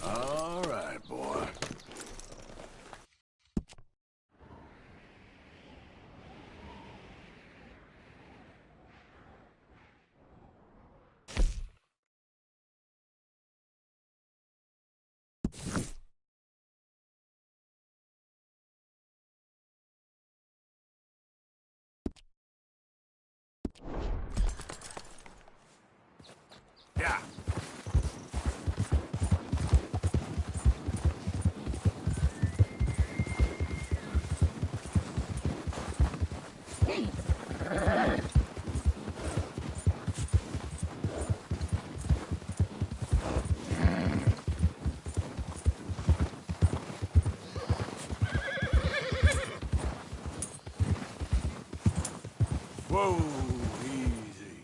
All right, boy. Yeah. Whoa, easy.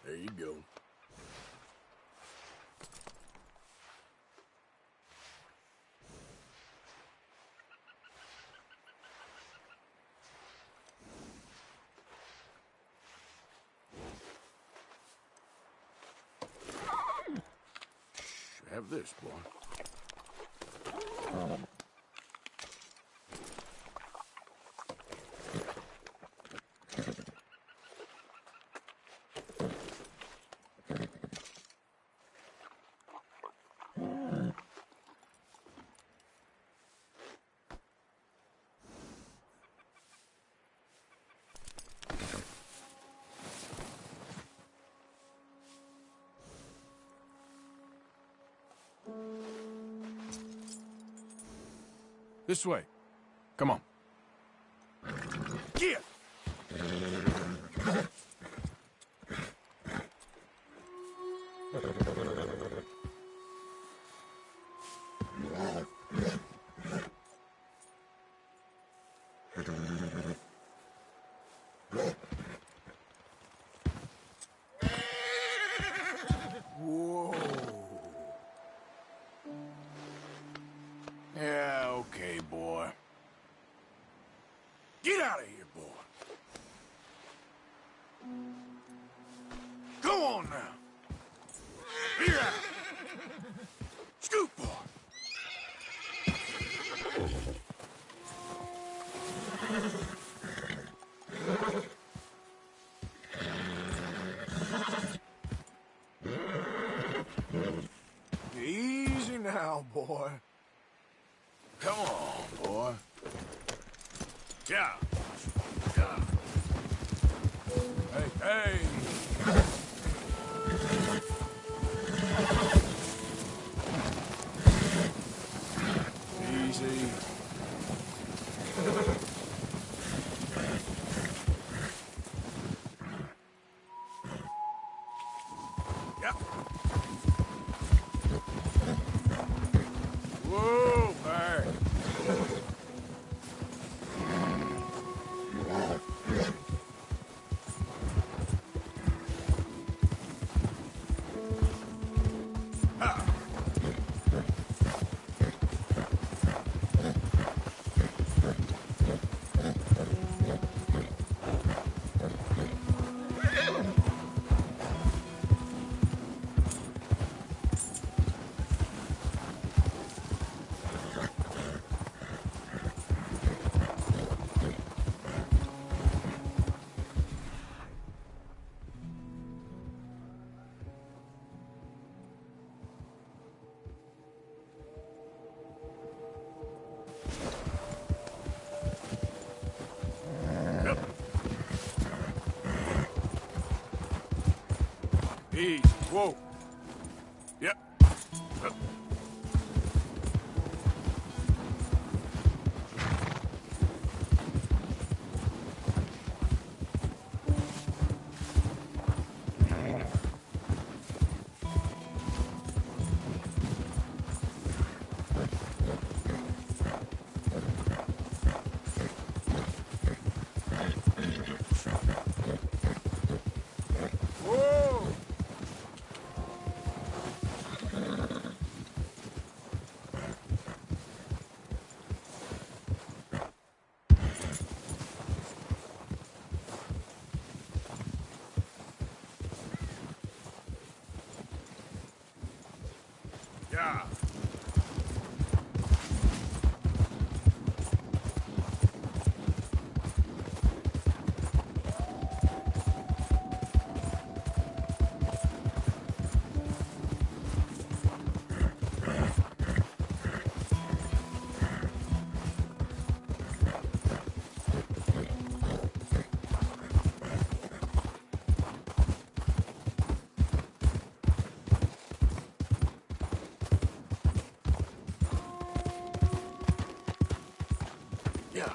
There you go. Have this, boy. This way. Come on. Get! Whoa. Yeah, okay, boy. Get out of here, boy. Go on now. Here out. Scoot, boy. Easy now, boy. Come on, boy. Yeah. Yeah. Hey, hey. Easy. Yep. Whoa, back. Easy. Whoa. Yep. Yep. Whoa. Yeah. Yeah.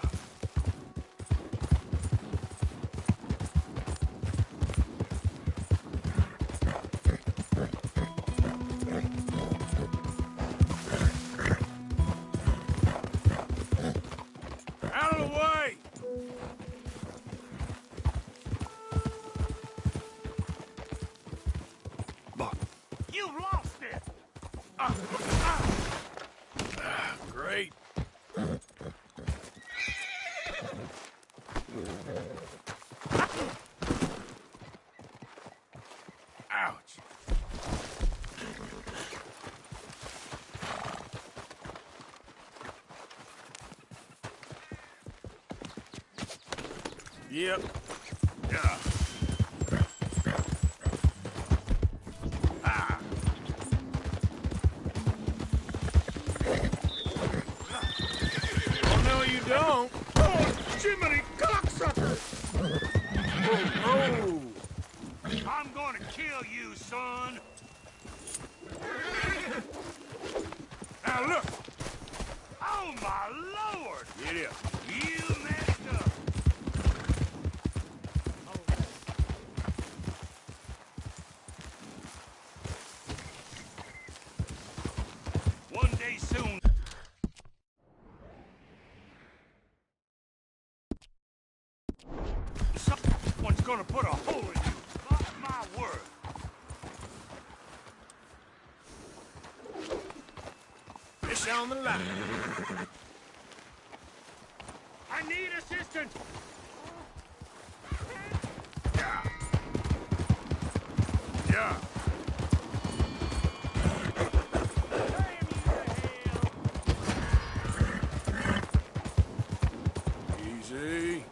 Out of the way! You lost it! Great. Ouch. Yep. Yeah. Ah. Oh, no, you don't. Oh, Jiminy cocksucker! Oh, I'm gonna kill you, son! now look. Oh! Oh, my lord! Get up. You messed up. One day soon, someone's gonna put a hole in you. Mark my word. Fish on the line. I need assistance. Yeah. Yeah. Easy.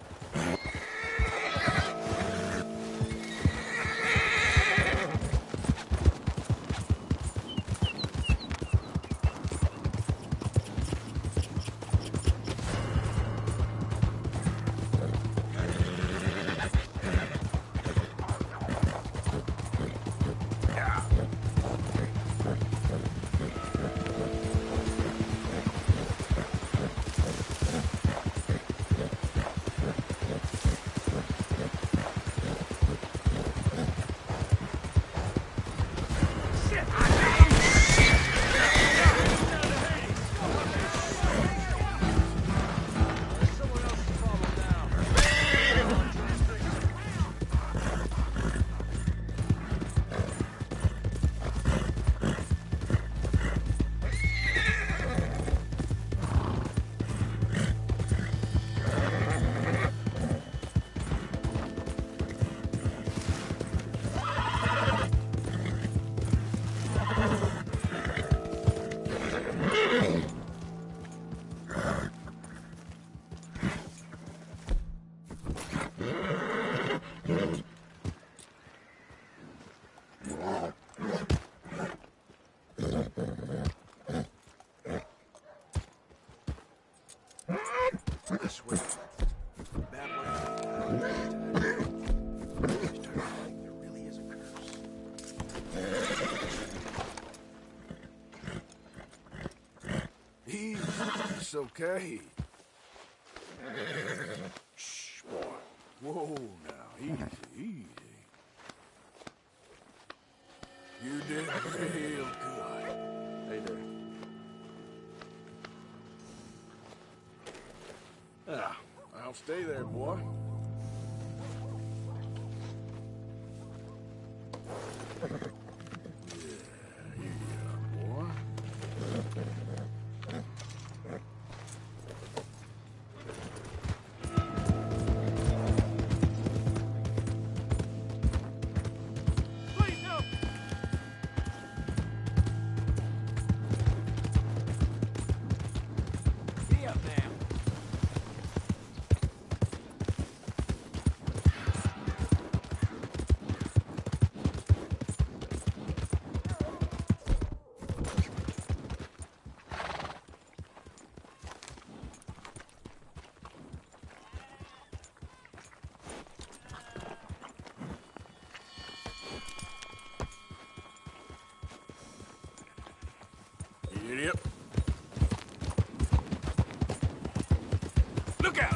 I swear. Bad luck. There really is a curse. It's okay. Shh, boy. Whoa, now. Easy, easy. You did real good. Hey there. Ah, I'll stay there, boy. Yeah, yeah, boy. Please help. Be up now. Idiot. Look out!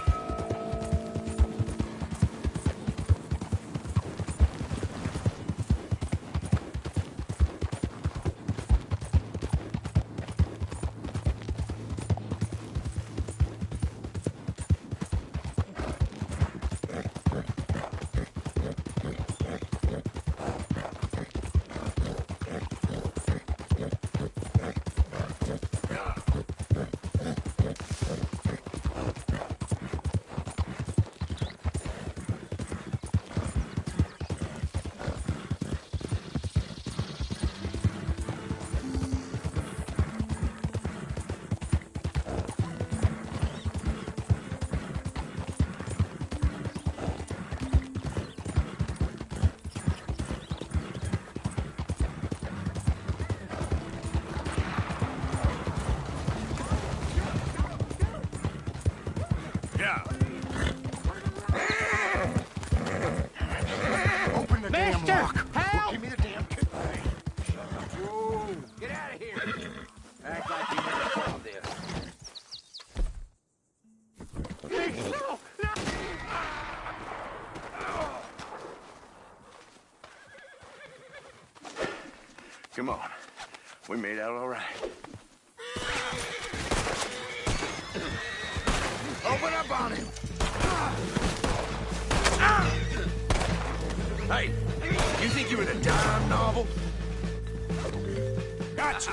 Yeah. Open the damn Mister, lock. help! Give me the damn key. Get out of here. Act like you never saw this. Come on. We made out all right. Open up on him! Hey, you think you're in a dime novel? Gotcha!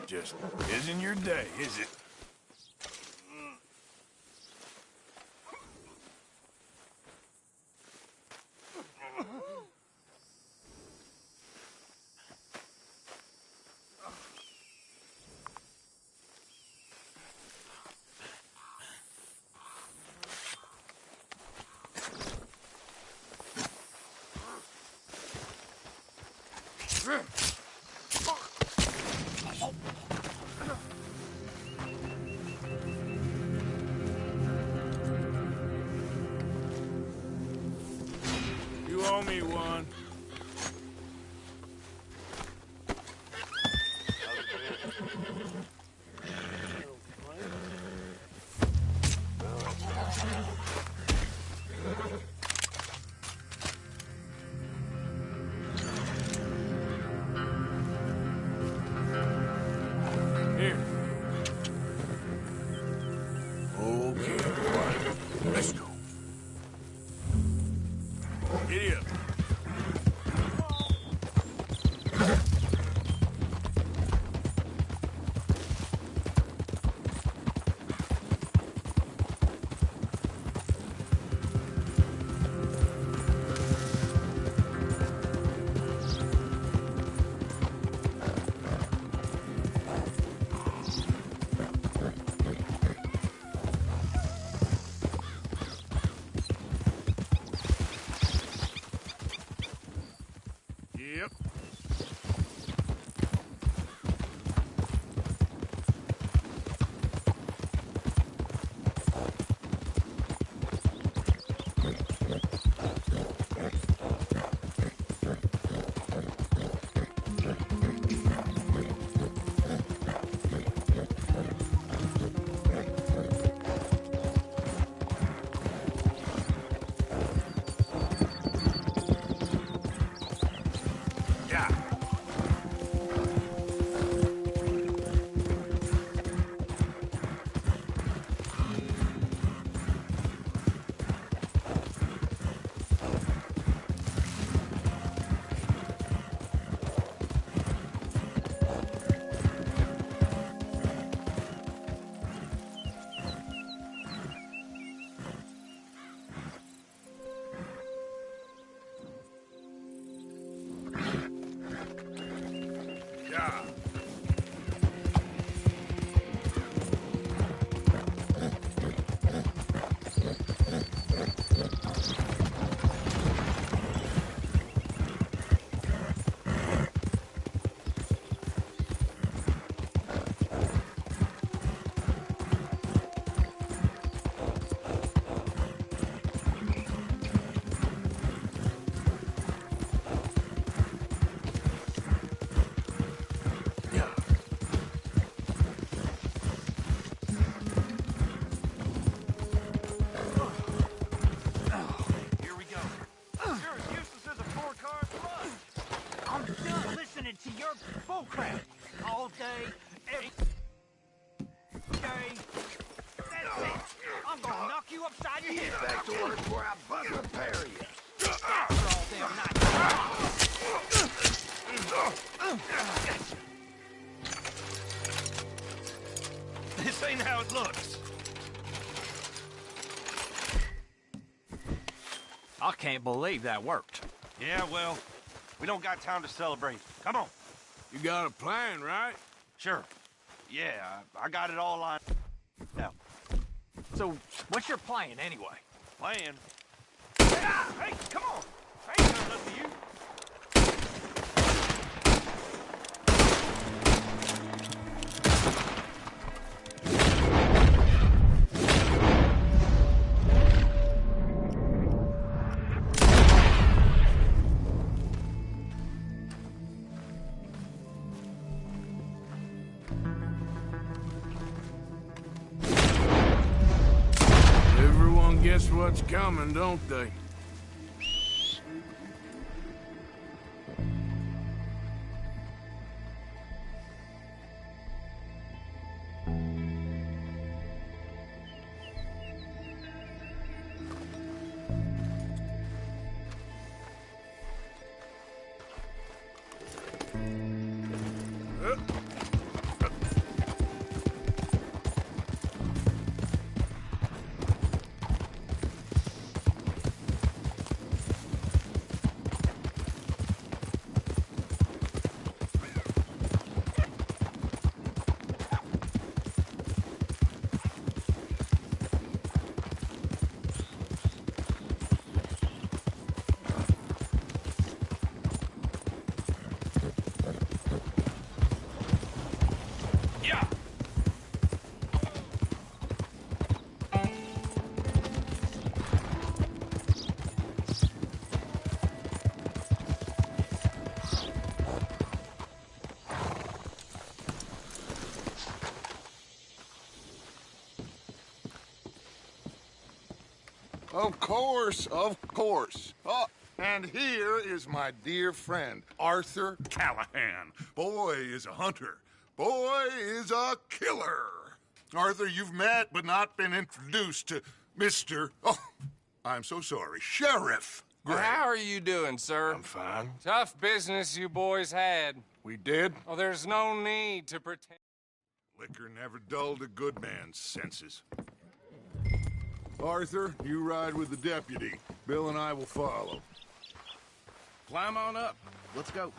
Just isn't your day, is it? You owe me one. Here. Okay, boy. Let's go. Giddy up. Yep. Yeah. Yeah. Here we go. You're as useless as a four-car truck. I'm done listening to your bullcrap all day, every day. That's it. I'm gonna knock you upside your head. Back to work before I bust a pair of you. After all damn night. This ain't how it looks. I can't believe that worked. Yeah, well, we don't got time to celebrate. Come on. You got a plan, right? Sure. Yeah, I got it all lined out. So, what's your plan anyway? Plan? Hey, come on. I ain't done nothing to you. guess what's coming, don't they? Of course, of course. Oh, and here is my dear friend, Arthur Callahan. Boy is a hunter. Boy is a killer. Arthur, you've met but not been introduced to Mr. Oh, I'm so sorry, Sheriff Gray. How are you doing, sir? I'm fine. Tough business you boys had. We did? Oh, there's no need to pretend. Liquor never dulled a good man's senses. Arthur, you ride with the deputy. Bill and I will follow. Climb on up. Let's go.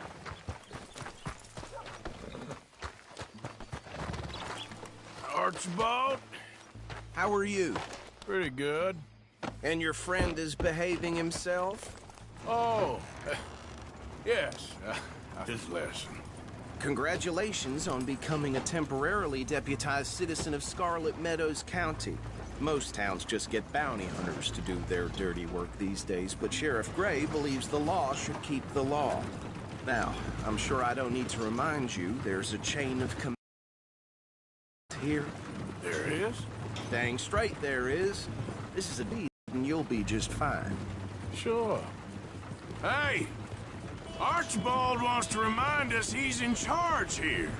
Archibald? How are you? Pretty good. And your friend is behaving himself? Oh, yes. His lesson. Congratulations on becoming a temporarily deputized citizen of Scarlet Meadows County. Most towns just get bounty hunters to do their dirty work these days, but Sheriff Gray believes the law should keep the law. Now, I'm sure I don't need to remind you, there's a chain of command here. There is? Dang straight there is. This is a deal, and you'll be just fine. Sure. Hey! Archibald wants to remind us he's in charge here.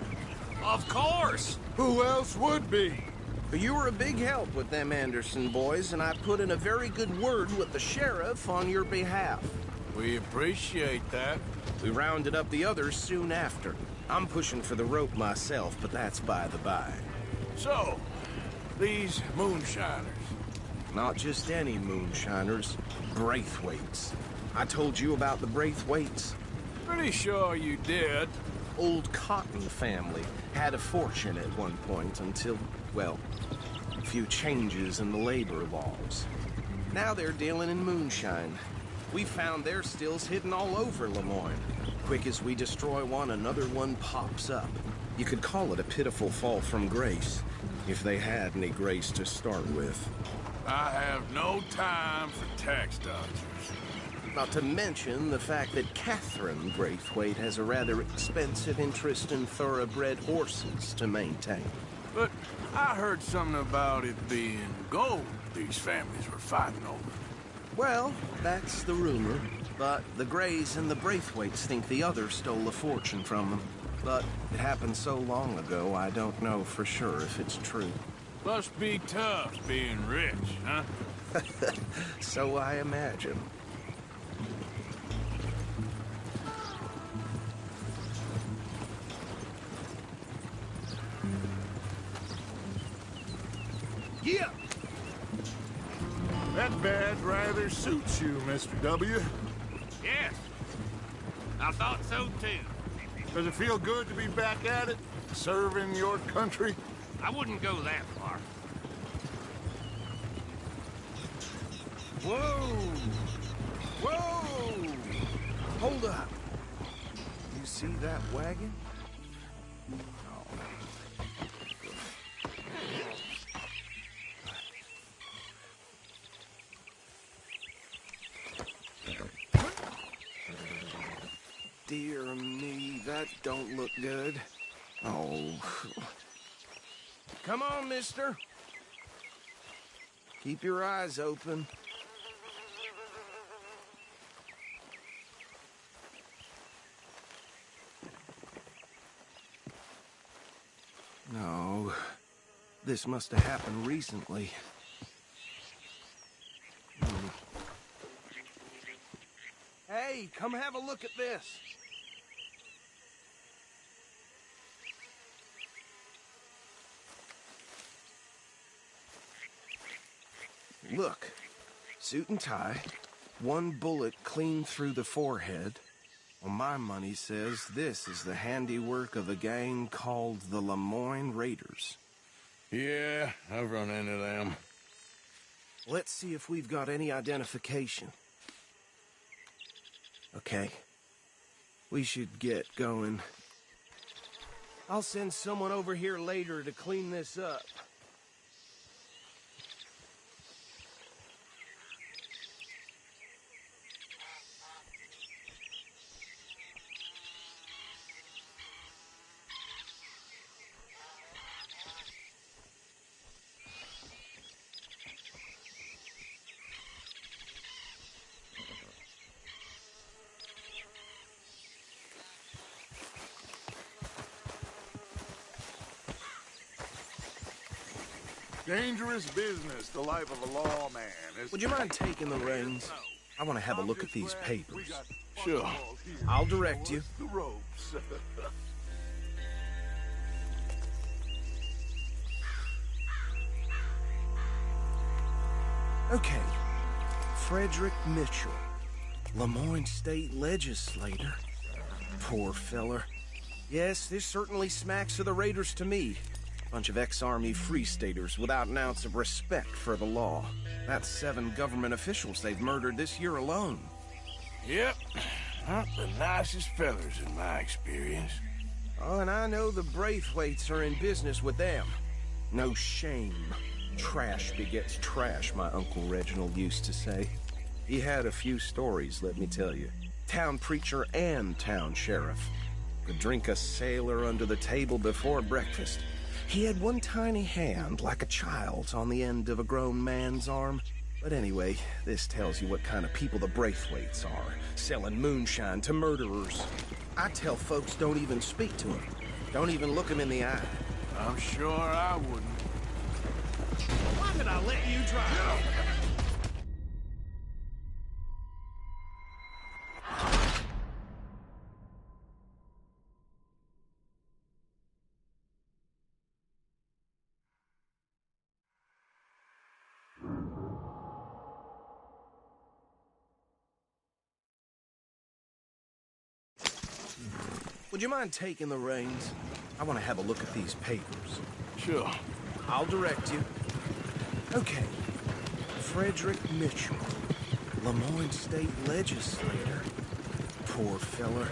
Of course. Who else would be? But you were a big help with them Anderson boys, and I put in a very good word with the sheriff on your behalf. We appreciate that. We rounded up the others soon after. I'm pushing for the rope myself, but that's by the by. So, these moonshiners. Not just any moonshiners, Braithwaites. I told you about the Braithwaites. Pretty sure you did. Old Cotton family had a fortune at one point until, well, a few changes in the labor laws. Now they're dealing in moonshine. We found their stills hidden all over Lemoyne. Quick as we destroy one, another one pops up. You could call it a pitiful fall from grace, if they had any grace to start with. I have no time for tax dodgers. Not to mention the fact that Catherine Braithwaite has a rather expensive interest in thoroughbred horses to maintain. But I heard something about it being gold these families were fighting over. Well, that's the rumor. But the Grays and the Braithwaites think the other stole a fortune from them. But it happened so long ago, I don't know for sure if it's true. Must be tough being rich, huh? So I imagine. Yeah! That badge rather suits you, Mr. W. Yes. I thought so, too. Does it feel good to be back at it? Serving your country? I wouldn't go that far. Whoa! Whoa! Hold up. You see that wagon? Dear me, that don't look good. Oh. Come on, mister. Keep your eyes open. No, this must have happened recently. Hey, come have a look at this. Look, suit and tie, one bullet clean through the forehead. Well, my money says this is the handiwork of a gang called the Lemoyne Raiders. Yeah, I've run into them. Let's see if we've got any identification. Okay. We should get going. I'll send someone over here later to clean this up. Dangerous business, the life of a lawman. Would you mind taking the reins? I want to have a look at these papers. Sure. I'll direct you. The ropes. Okay. Frederick Mitchell, Lemoyne State Legislator. Poor feller. Yes, this certainly smacks of the Raiders to me. Bunch of ex-Army Free Staters without an ounce of respect for the law. That's 7 government officials they've murdered this year alone. Yep. Not the nicest fellers in my experience. Oh, and I know the Braithwaites are in business with them. No shame. Trash begets trash, my Uncle Reginald used to say. He had a few stories, let me tell you. Town preacher and town sheriff. Could drink a sailor under the table before breakfast. He had one tiny hand, like a child's, on the end of a grown man's arm. But anyway, this tells you what kind of people the Braithwaites are, selling moonshine to murderers. I tell folks don't even speak to them. Don't even look them in the eye. I'm sure I wouldn't. Why did I let you drive? Would you mind taking the reins? I want to have a look at these papers. Sure. I'll direct you. Okay. Frederick Mitchell, Lemoyne State Legislator. Poor feller.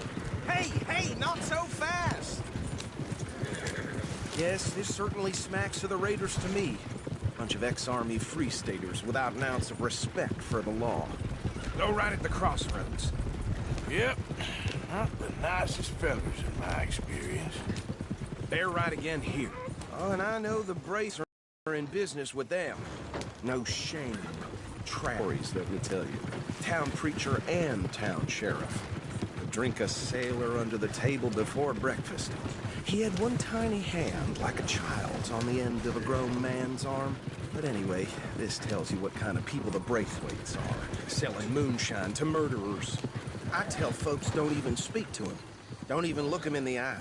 Hey, not so fast! Yes, this certainly smacks of the Raiders to me. Bunch of ex-Army Free Staters without an ounce of respect for the law. Go right at the crossroads. Yep. Not the nicest fellers in my experience. They're right again here. Oh, and I know the Braiths are in business with them. No shame. Stories, let me tell you. Town preacher and town sheriff. Could drink a sailor under the table before breakfast. He had one tiny hand, like a child's, on the end of a grown man's arm. But anyway, this tells you what kind of people the Braithwaites are, selling moonshine to murderers. I tell folks don't even speak to him. Don't even look him in the eye.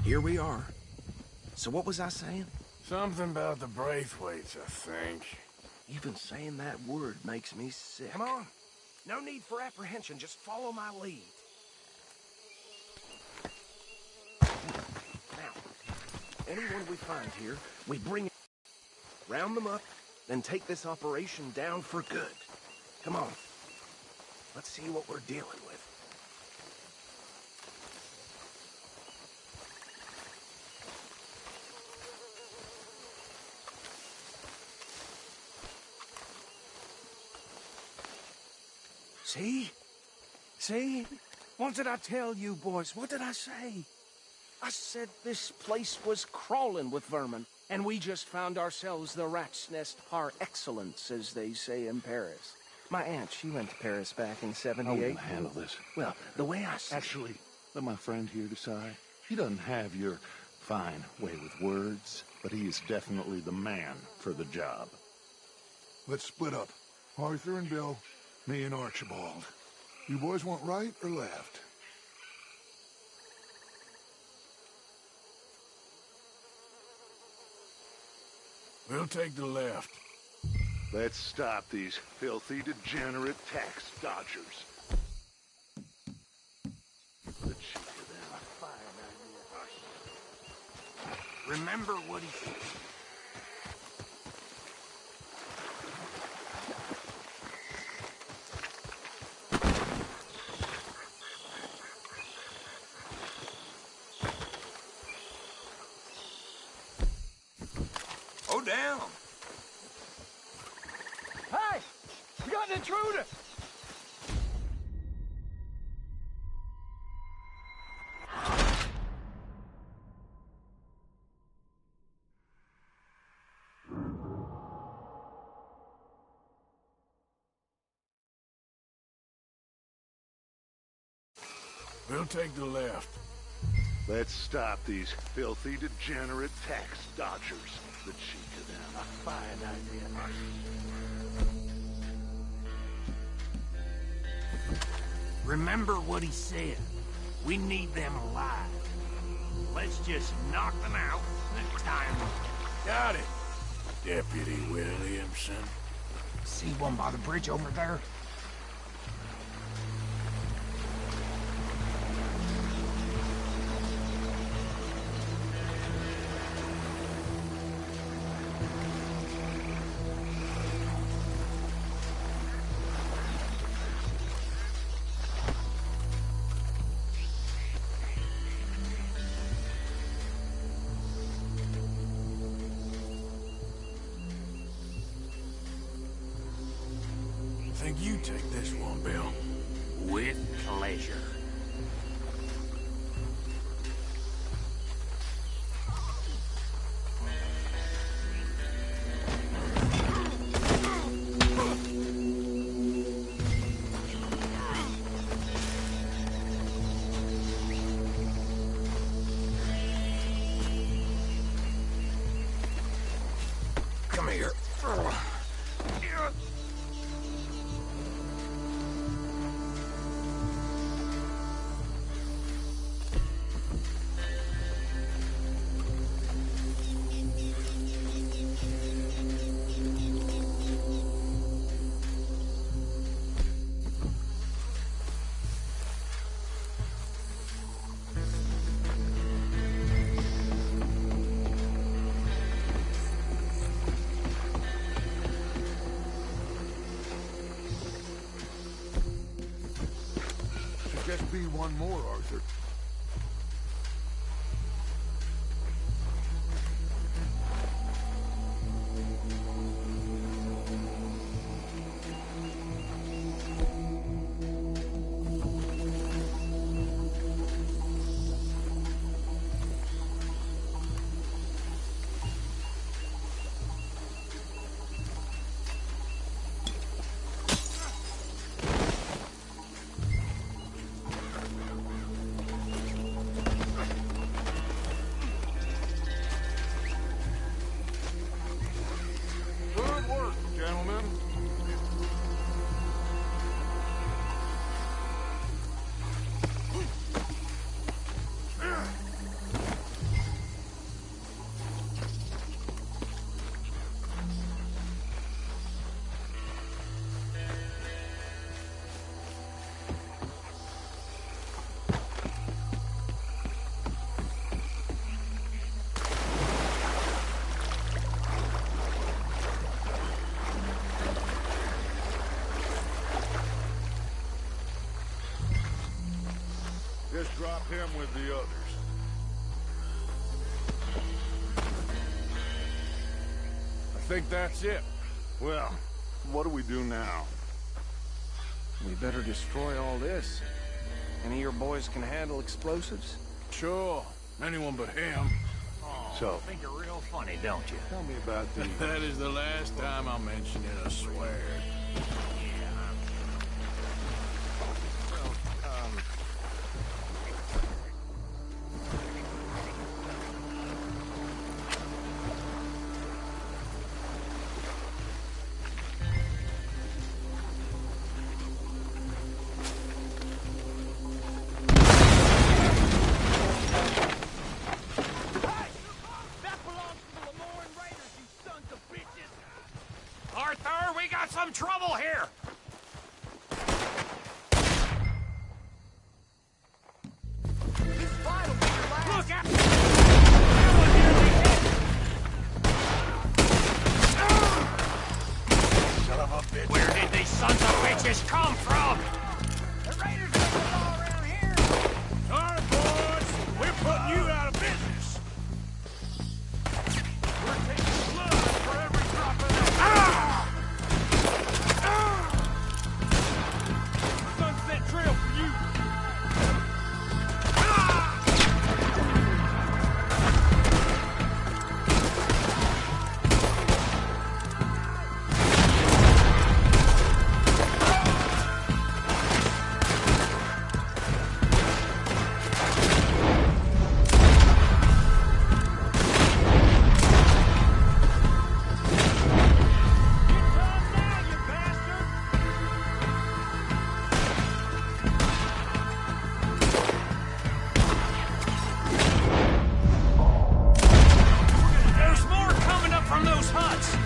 Here we are. So what was I saying? Something about the Braithwaites, I think. Even saying that word makes me sick. Come on. No need for apprehension. Just follow my lead. Now, anyone we find here, we bring in, round them up, then take this operation down for good. Come on. Let's see what we're dealing with. See? See? What did I tell you, boys? What did I say? I said this place was crawling with vermin. And we just found ourselves the rat's nest par excellence, as they say in Paris. My aunt, she went to Paris back in How '78. will you handle this? Well, the way I see Actually, let my friend here decide. He doesn't have your fine way with words, but he is definitely the man for the job. Let's split up. Arthur and Bill, me and Archibald. You boys want right or left? We'll take the left. Let's stop these filthy, degenerate tax dodgers. The cheek of them. Remember what he said. Oh, down. Hey! We got an intruder! We'll take the left. Let's stop these filthy, degenerate tax dodgers. The cheek of them. A fine idea. Remember what he said. We need them alive. Let's just knock them out the time. Got it, Deputy Williamson. See one by the bridge over there? Think you take this one, Bill. With pleasure. Come here. Should just be one more, Arthur. Good work, gentlemen. Just drop him with the others. I think that's it. Well, what do we do now? we better destroy all this. Any of your boys can handle explosives? Sure. Anyone but him. So, Think you're real funny, don't you? tell me about the... That is the last time I'll mention it, I swear. Arthur, we got some trouble here! This fight will be your last. Look out! Son of a bitch. Where did these sons of bitches come from? The raiders are all around here. All right, boys, we're putting you out of business. We're taking blood for every drop of that. Sunset Trail for you. There's more coming up from those huts.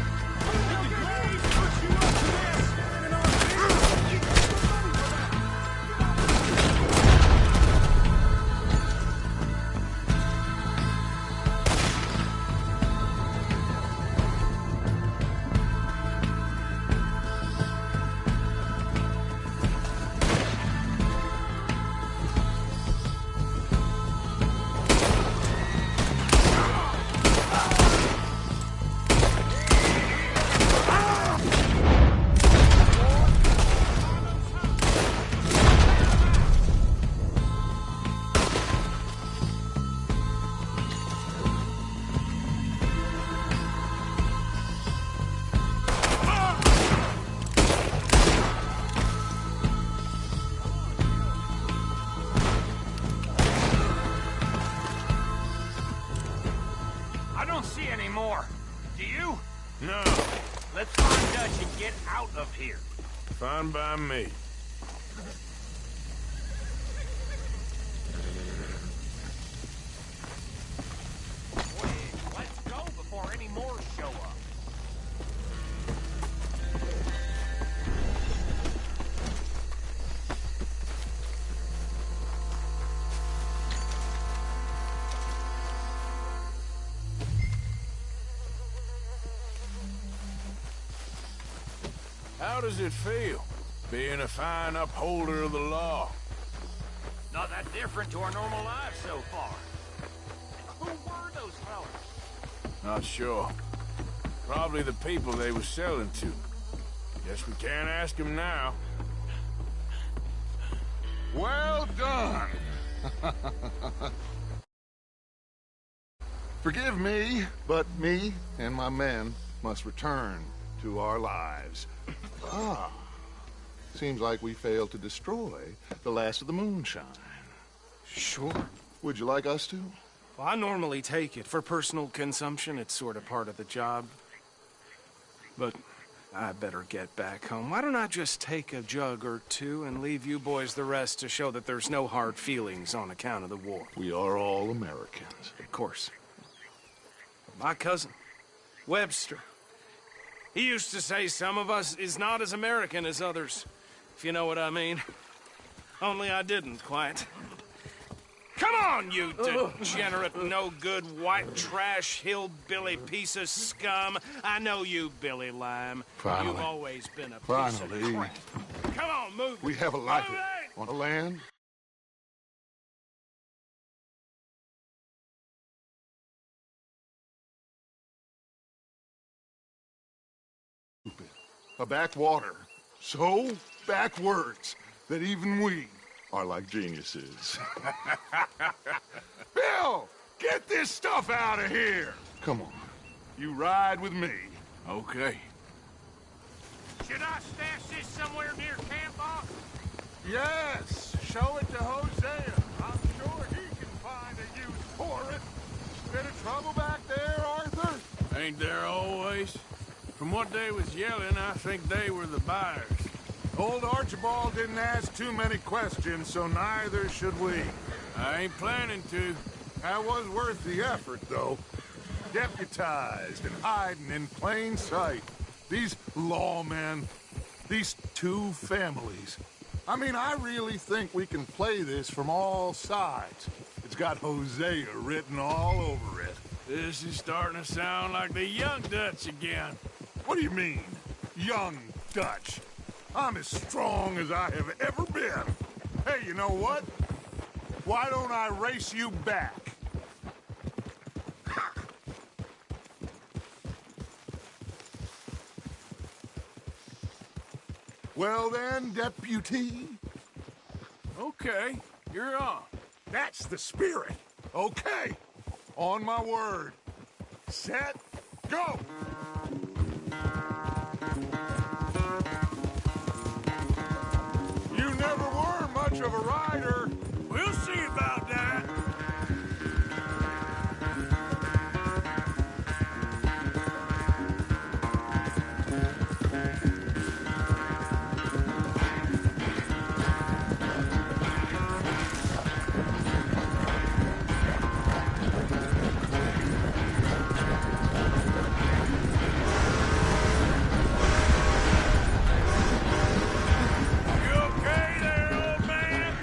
I don't see any more. Do you? No, Let's find Dutch and get out of here. fine by me. Let's go before any more show up. How does it feel, being a fine upholder of the law? Not that different to our normal lives so far. Who were those fellas? Not sure. Probably the people they were selling to. Guess we can't ask them now. Well done! Forgive me, but me and my men must return to our lives. Seems like we failed to destroy the last of the moonshine. Sure. Would you like us to? Well, I normally take it. For personal consumption, it's sort of part of the job. But I better get back home. Why don't I just take a jug or two and leave you boys the rest to show that there's no hard feelings on account of the war? We are all Americans. Of course. My cousin, Webster, he used to say some of us is not as American as others, if you know what I mean. Only I didn't quite. Come on, you degenerate, no-good, white trash, hillbilly piece of scum. I know you, Billy Lime. Finally. You've always been a piece Finally. of crap. Come on, move it. We have a life Move it! on the land. A backwater. So backwards that even we are like geniuses. Bill! Get this stuff out of here! Come on. You ride with me. Okay. Should I stash this somewhere near camp, boss? Yes! Show it to Hosea. I'm sure he can find a use for it. Bit of trouble back there, Arthur? Ain't there always? From what they was yelling, I think they were the buyers. Old Archibald didn't ask too many questions, so neither should we. I ain't planning to. That was worth the effort, though. Deputized and hiding in plain sight. These lawmen, these two families. I mean, I really think we can play this from all sides. It's got Hosea written all over it. This is starting to sound like the Young Dutch again. What do you mean, young Dutch? I'm as strong as I have ever been. Hey, you know what? Why don't I race you back? Well then, deputy. Okay, you're on. That's the spirit. Okay. On my word. Set, go! You never were much of a rider. We'll see about that. You okay there, old man?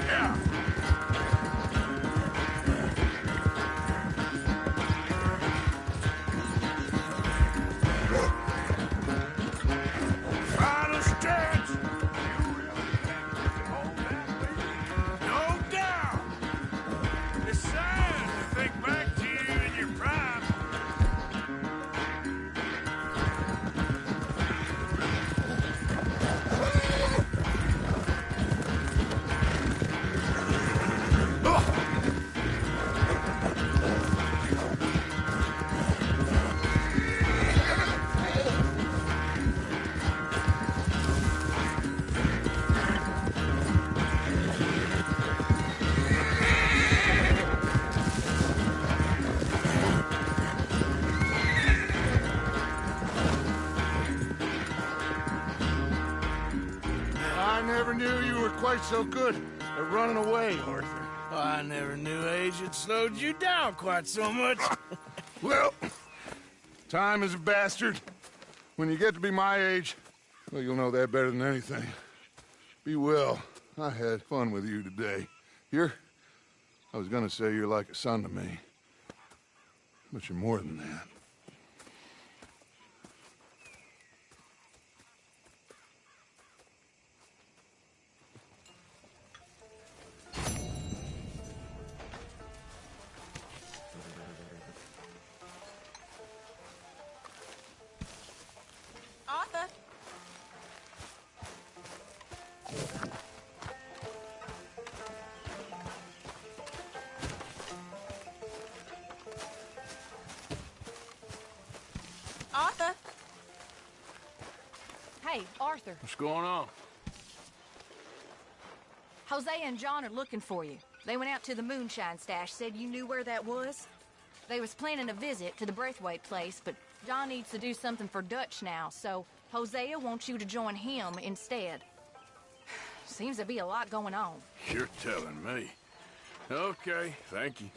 Yeah. Final stretch. You really think you can hold that lead? No doubt. It's sad to think back to you in your prime. I never knew you were quite so good at running away, Arthur. I never knew age had slowed you down quite so much. Well, time is a bastard. When you get to be my age, well, you'll know that better than anything. Be well. I had fun with you today. I was gonna say you're like a son to me. But you're more than that. Arthur? Arthur? Hey, Arthur. What's going on? Hosea and John are looking for you. They went out to the moonshine stash, said you knew where that was. They was planning a visit to the Braithwaite place, but John needs to do something for Dutch now, so Hosea wants you to join him instead. Seems to be a lot going on. You're telling me. Okay, thank you.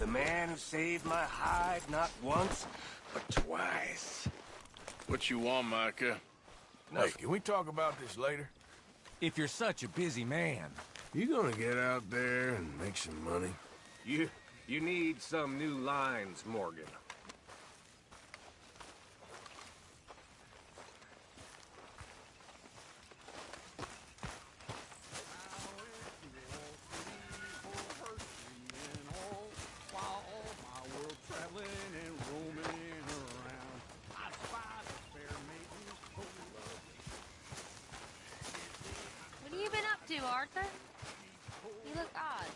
The man who saved my hide not once, but twice. What you want, Micah? Hey, can we talk about this later? If you're such a busy man. You gonna get out there and make some money? You need some new lines, Morgan. What have you been up to, Arthur? You look odd.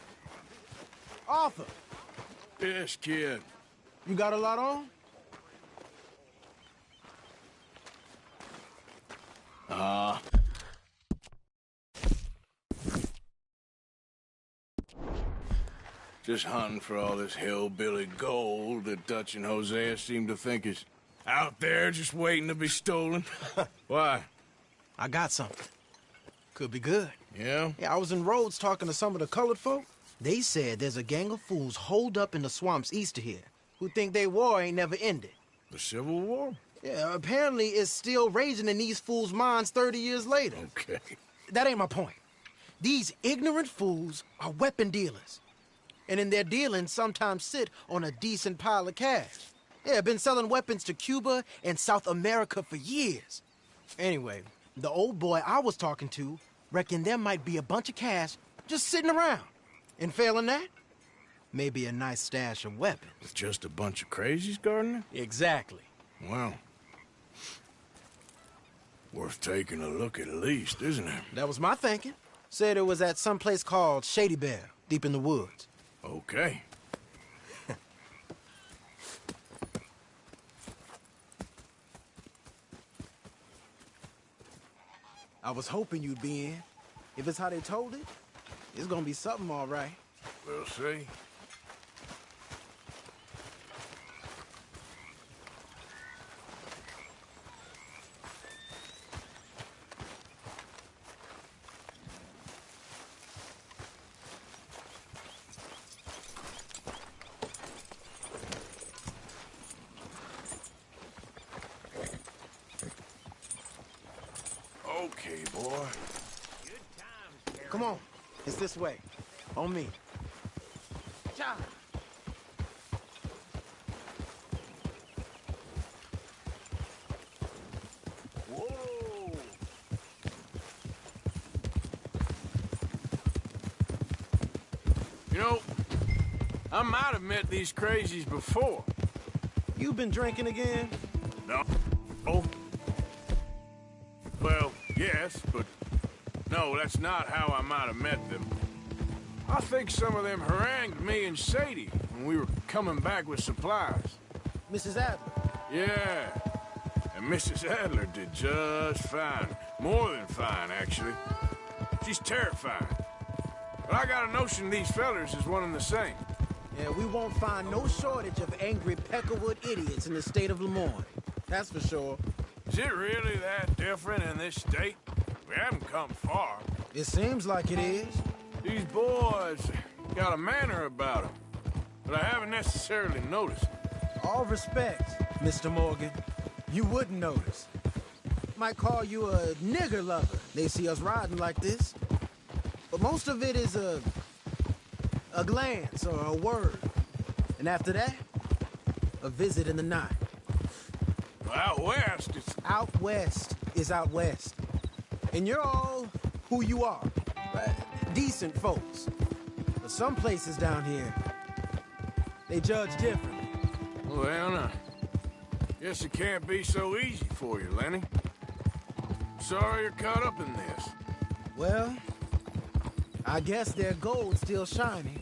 Arthur, Yes, kid. you got a lot on? Just hunting for all this hillbilly gold that Dutch and Hosea seem to think is out there just waiting to be stolen. Why? I got something. Could be good. Yeah? Yeah, I was in Rhodes talking to some of the colored folk. They said there's a gang of fools holed up in the swamps east of here who think their war ain't never ended. The Civil War? Yeah, apparently it's still raging in these fools' minds 30 years later. Okay. That ain't my point. These ignorant fools are weapon dealers. And in their dealing, sometimes sit on a decent pile of cash. Yeah, been selling weapons to Cuba and South America for years. Anyway, the old boy I was talking to reckoned there might be a bunch of cash just sitting around. And failing that, maybe a nice stash of weapons. With just a bunch of crazies, Gardner? Exactly. Well, worth taking a look at least, isn't it? That was my thinking. Said it was at some place called Shady Bell, deep in the woods. Okay. I was hoping you'd be in. If it's how they told it, it's gonna be something all right. We'll see. Okay, boy. Come on, it's this way. On me. Cha! Whoa! You know, I might have met these crazies before. You been drinking again? No. Oh. Well, yes, but no, that's not how I might have met them. I think some of them harangued me and Sadie when we were coming back with supplies. Mrs. Adler? Yeah. And Mrs. Adler did just fine. More than fine, actually. She's terrifying. But I got a notion these fellers is one and the same. Yeah, we won't find no shortage of angry Peckerwood idiots in the state of Lemoyne. That's for sure. Is it really that different in this state? We haven't come far. It seems like it is. These boys got a manner about them, but I haven't necessarily noticed. All respect, Mr. Morgan. You wouldn't notice. Might call you a nigger lover. They see us riding like this. But most of it is a glance or a word. And after that, a visit in the night. Out west, it's... Out west is out west. And you're all who you are. Decent folks. But some places down here, they judge differently. Well, now, guess it can't be so easy for you, Lenny. Sorry you're caught up in this. Well, I guess their gold's still shining,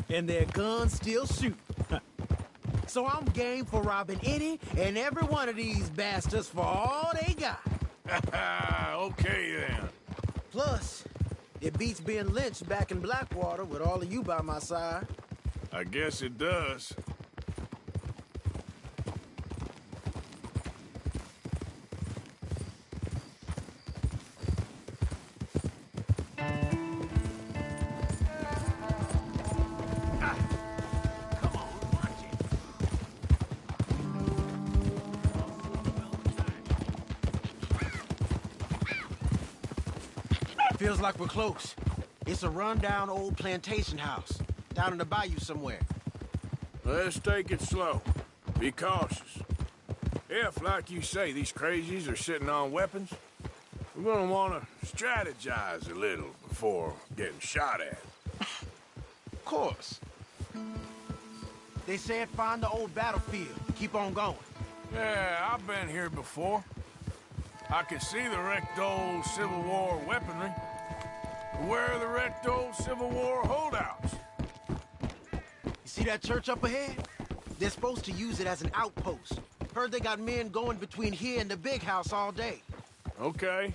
and their guns still shoot. So I'm game for robbing any and every one of these bastards for all they got. Okay, then. Plus, it beats being lynched back in Blackwater with all of you by my side. I guess it does. Come Feels like we're close. It's a rundown old plantation house, down in the bayou somewhere. Let's take it slow. Be cautious. If, like you say, these crazies are sitting on weapons, we're gonna want to strategize a little before getting shot at. Of course. They said find the old battlefield. Keep on going. Yeah, I've been here before. I can see the wrecked old Civil War weaponry. Where are the wrecked old Civil War holdouts? You see that church up ahead? They're supposed to use it as an outpost. Heard they got men going between here and the big house all day. Okay.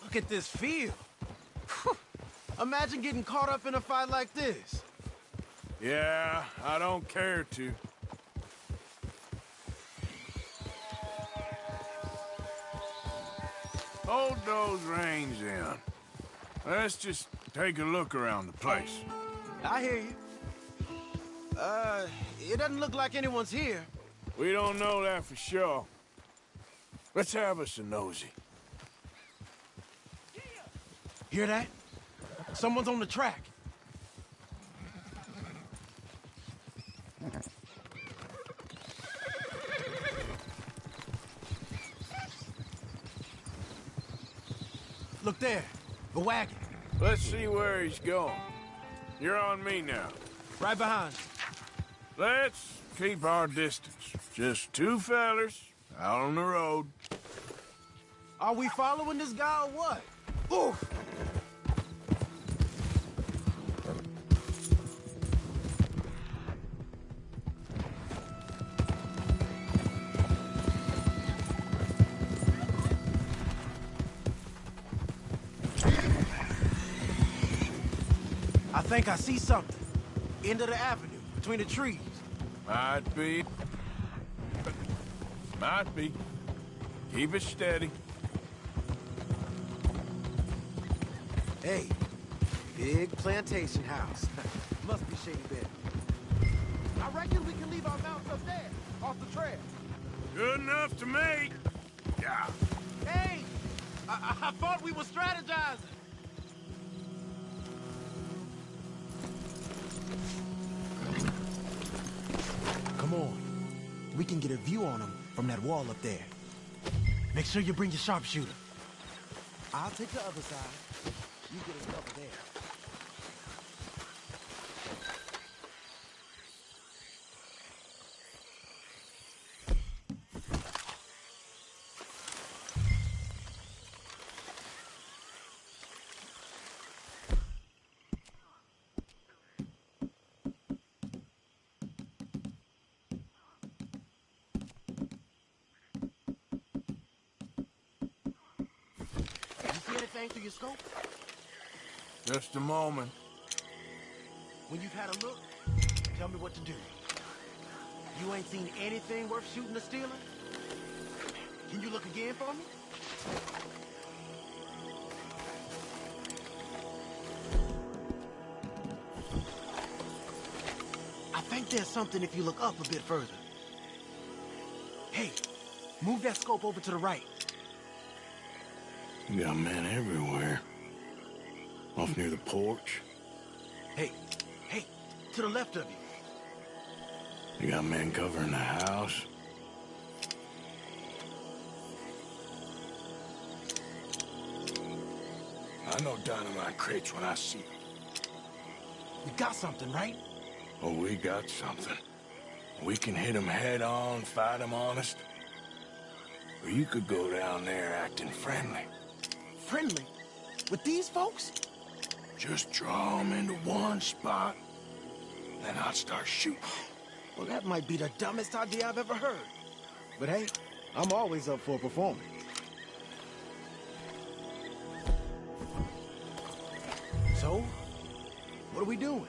Look at this field. Imagine getting caught up in a fight like this. Yeah, I don't care to. Hold those reins in. Let's just take a look around the place. I hear you. It doesn't look like anyone's here. We don't know that for sure. Let's have us a nosy. Hear that? Someone's on the track. Look there, the wagon. Let's see where he's going. You're on me now. Right behind you. Let's keep our distance. Just two fellers out on the road. Are we following this guy or what? Oof! I think I see something. End of the avenue, between the trees. Might be. Might be. Keep it steady. Hey, big plantation house. Must be Shady Bed. I reckon we can leave our mounts up there, off the trail. Good enough to me. Yeah. Hey! I thought we were strategizing. Come on. We can get a view on them from that wall up there. Make sure you bring your sharpshooter. I'll take the other side. You get us cover there. Anything through your scope? Just a moment. When you've had a look, tell me what to do. You ain't seen anything worth shooting or stealing? Can you look again for me? I think there's something if you look up a bit further. Hey, move that scope over to the right. You got men everywhere. Off near the porch. Hey, to the left of you. You got men covering the house. I know dynamite crates when I see them. We got something, right? Oh, we got something. We can hit them head on, fight them honest. Or you could go down there acting friendly. Friendly? With these folks? Just draw them into one spot, then I'll start shooting. Well, that might be the dumbest idea I've ever heard. But hey, I'm always up for a performance. So, what are we doing?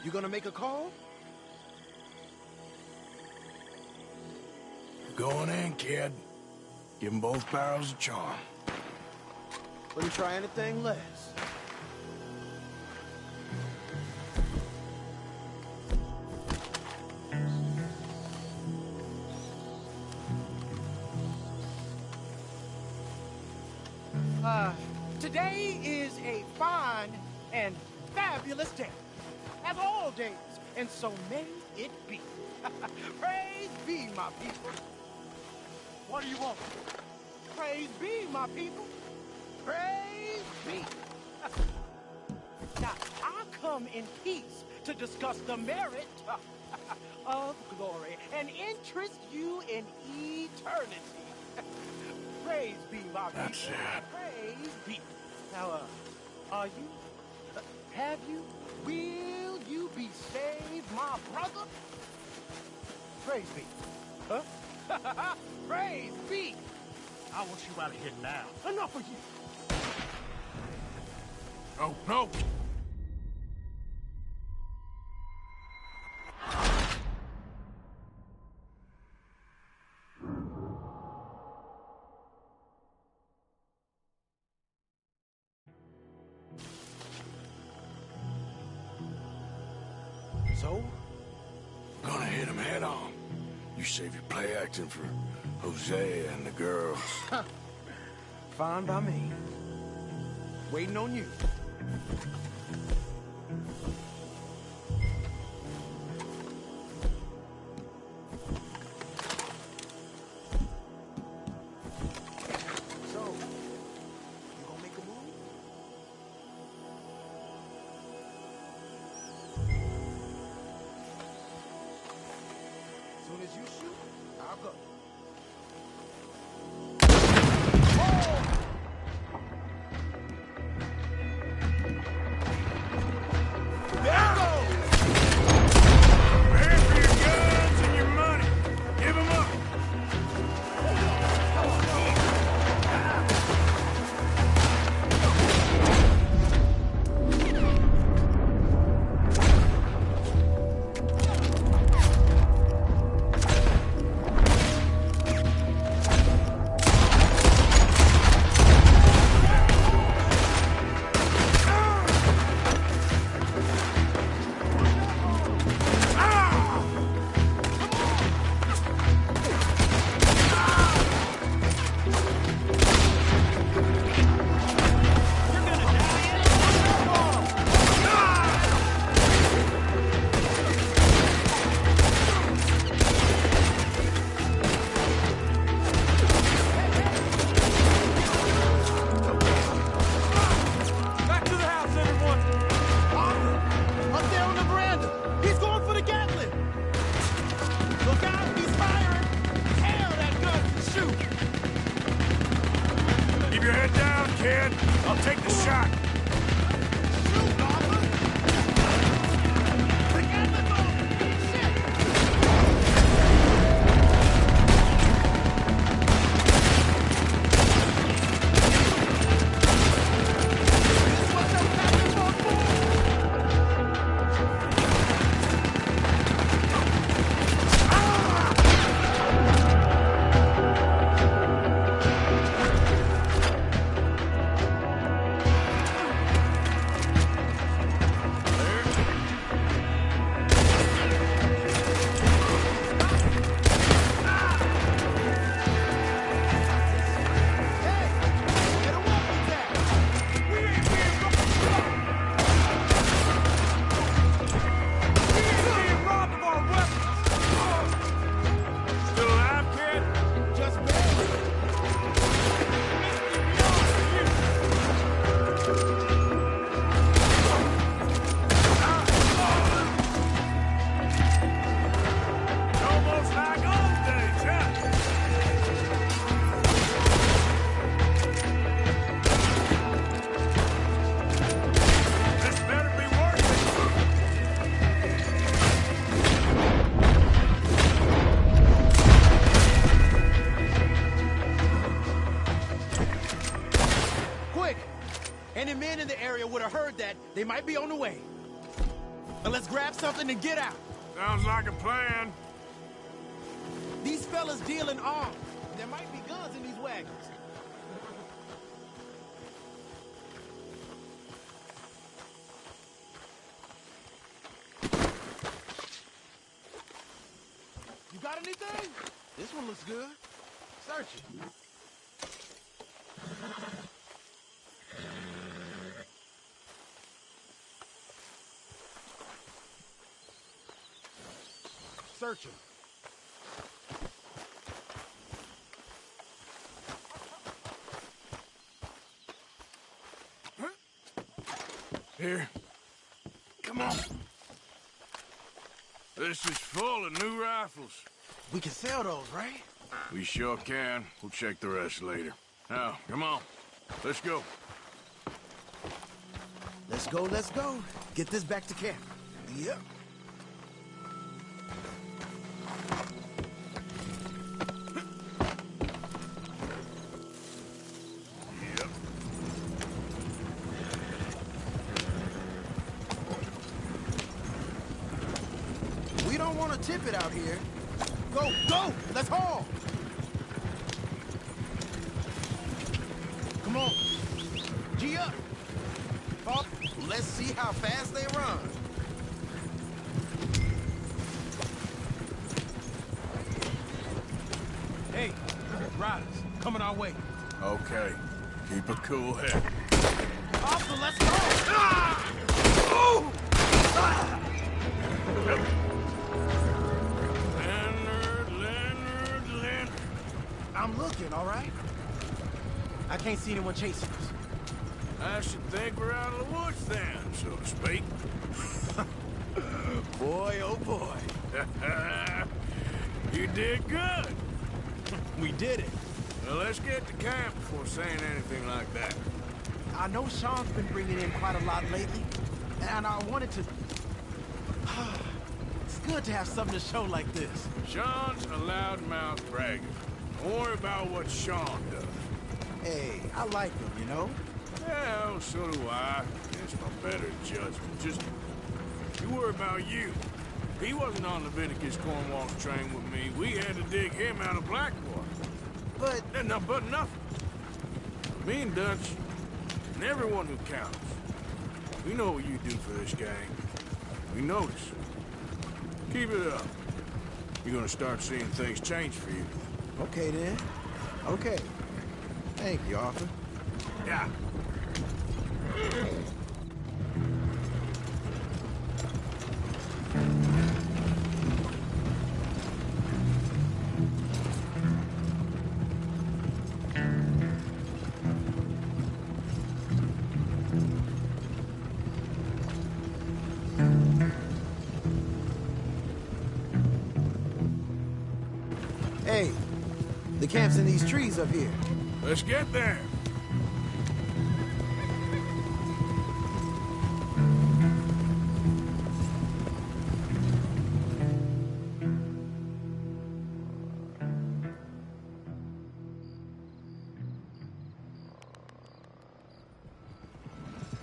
You gonna make a call? Going in, kid. Give them both barrels of charm. Wouldn't try anything less. Today is a fine and fabulous day, as all days, and so may it be. Praise be, my people. What do you want? Praise be, my people. Praise be. Now, I come in peace to discuss the merit of glory and interest you in eternity. Praise be, my people. That's it. Praise be. Now, are you? Have you? Will you be saved, my brother? Praise be. Huh? Praise be. I want you out of here now. Enough of you. Oh, no! So? Gonna hit him head on. You save your play acting for Jose and the girls. Fine by me. Waiting on you. So, you gonna make a move? As soon as you shoot, I'll go. We're here for your guns and your money. Give them up. Back to the house, everyone. Up there on the veranda. He's going for the Gatling. Look out, he's firing. Hell, that gun can shoot. Keep your head down, kid. I'll take the shot. Shoot, Arthur. The Gatling moving. Shit. This was no Gatling for a fool. Still alive, kid? Just barely. Almost like old days, huh? This better be worth it. Quick! Any men in the area would have heard that. They might be on the way. Now let's grab something and get out. Sounds like a plan. These fellas deal in arms. There might be guns in these wagons. anything? This one looks good. Search it. Search him. Here. Come on. This is full of new rifles. We can sell those, right? We sure can. We'll check the rest later. Now, come on. Let's go. Let's go, let's go. Get this back to camp. Yep. Yep. We don't want to tip it out here. Go, go! Let's haul! Come on. G up. Oh, let's see how fast they run. Hey, riders, coming our way. Okay. Keep a cool head. Officer, let's go! Ah! Oh! Ah! Leonard. I'm looking, all right? I can't see anyone chasing us. I should think we're out of the woods then, so to speak. Boy, oh boy. You did good. We did it. Well, let's get to camp before saying anything like that. I know Sean's been bringing in quite a lot lately, and I wanted to... It's good to have something to show like this. Sean's a loudmouth bragger. Don't worry about what Sean does. Hey, I like him, you know? Yeah, well, so do I. It's my better judgment. Just, you worry about you. He wasn't on Leviticus Cornwall's train with me. We had to dig him out of Blackwater. But nothing. Me and Dutch, and everyone who counts. We know what you do for this gang. We notice. Keep it up. You're gonna start seeing things change for you. Okay, then. Okay. Thank you, Arthur. Yeah. Hey, the camp's in these trees up here. Let's get there.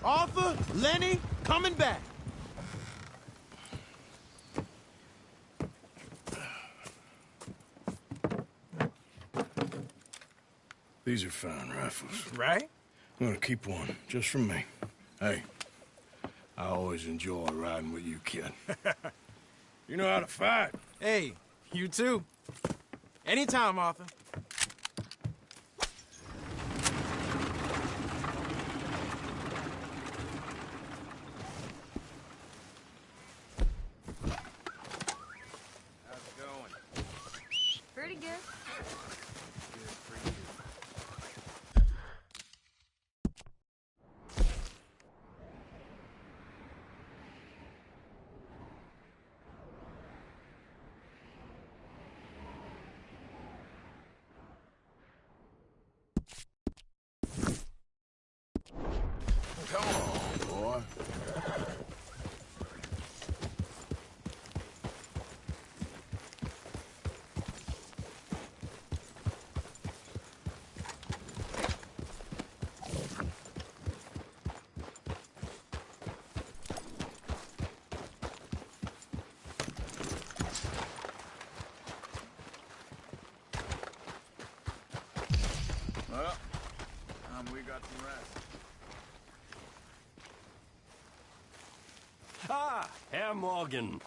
Arthur, Lenny, coming back. These are fine rifles. Right? I'm gonna keep one, just for me. Hey, I always enjoy riding with you, kid. You know how to fight. Hey, you too. Anytime, Arthur. How's it going? Pretty good. Come on, boy. Well, we got some rest. Ah, Herr Morgan.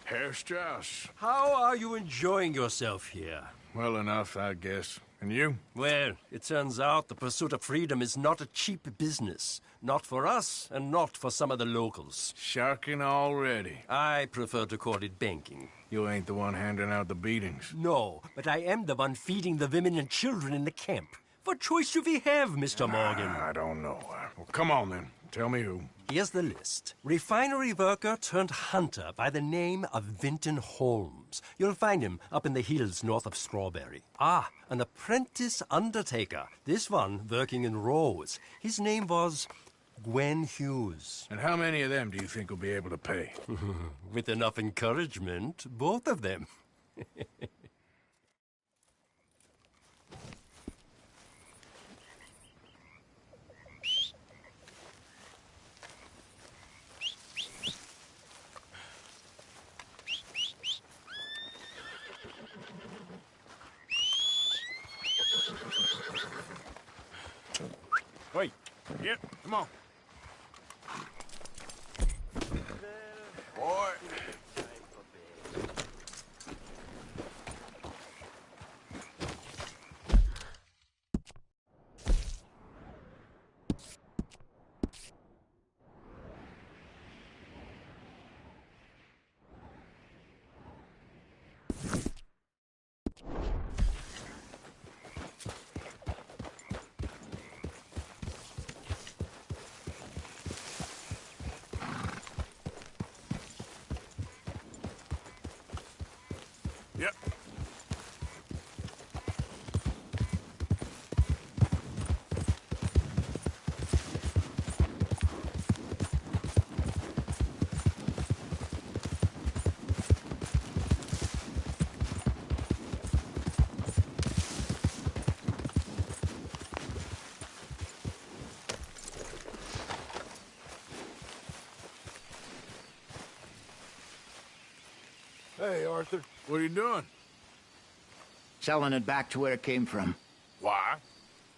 Herr Strauss. How are you enjoying yourself here? Well enough, I guess. And you? Well, it turns out the pursuit of freedom is not a cheap business. Not for us, and not for some of the locals. Sharking already. I prefer to call it banking. You ain't the one handing out the beatings. No, but I am the one feeding the women and children in the camp. What choice do we have, Mr. Morgan? I don't know. Well, come on then. Tell me who. Here's the list. Refinery worker turned hunter by the name of Vinton Holmes. You'll find him up in the hills north of Strawberry. Ah, an apprentice undertaker. This one working in Rose. His name was Gwen Hughes. And how many of them do you think will be able to pay? With enough encouragement, both of them. Wait. Yep, come on. Boy. Yep. Hey, Arthur. What are you doing? Selling it back to where it came from. Why?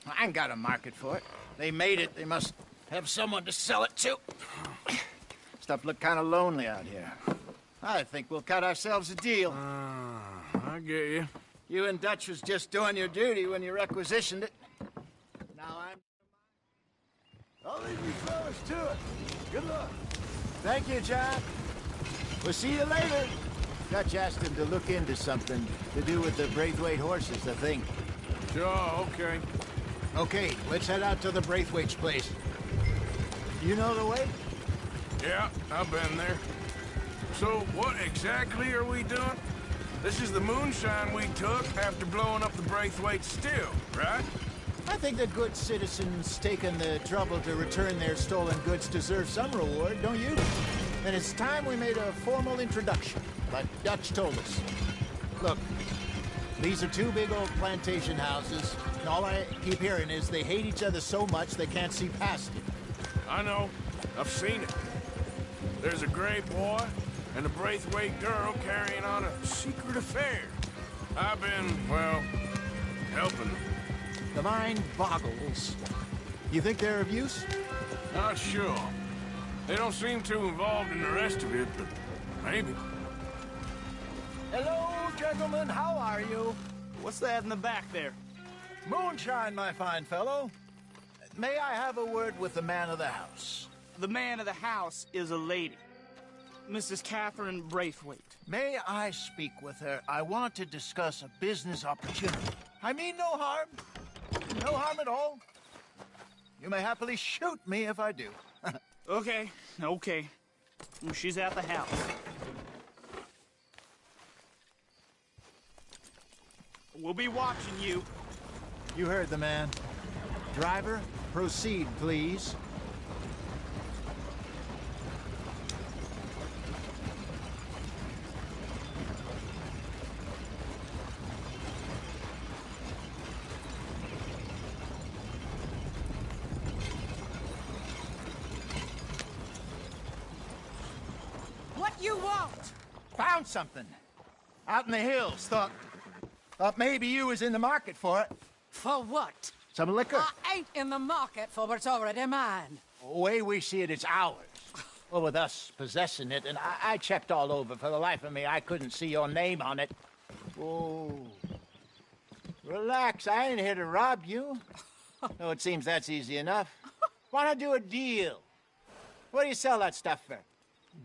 I ain't got a market for it. They made it. They must have someone to sell it to. Stuff look kind of lonely out here. I think we'll cut ourselves a deal. I get you. You and Dutch was just doing your duty when you requisitioned it. Now I'm... I'll leave you fellas to it. Good luck. Thank you, John. We'll see you later. Dutch asked him to look into something to do with the Braithwaite horses, I think. Sure, okay. Okay, let's head out to the Braithwaite's place. You know the way? Yeah, I've been there. So, what exactly are we doing? This is the moonshine we took after blowing up the Braithwaite still, right? I think that good citizens taking the trouble to return their stolen goods deserve some reward, don't you? And it's time we made a formal introduction, like Dutch told us. Look, these are two big old plantation houses, and all I keep hearing is they hate each other so much they can't see past it. I know. I've seen it. There's a gray boy and a Braithwaite girl carrying on a secret affair. I've been, well, helping them. The mind boggles. You think they're of use? Not sure. They don't seem too involved in the rest of it, but maybe. Hello, gentlemen. How are you? What's that in the back there? Moonshine, my fine fellow. May I have a word with the man of the house? The man of the house is a lady. Mrs. Catherine Braithwaite. May I speak with her? I want to discuss a business opportunity. I mean no harm. No harm at all. You may happily shoot me if I do. Okay. She's at the house. We'll be watching you. You heard the man. Driver, proceed, please. What you want? Found something. Out in the hills. Thought maybe you was in the market for it. For what? Some liquor. I ain't in the market for what's already mine. The way we see it, it's ours. Well, with us possessing it, and I checked all over. For the life of me, I couldn't see your name on it. Whoa. Relax, I ain't here to rob you. No, it seems that's easy enough. Wanna do a deal? What do you sell that stuff for?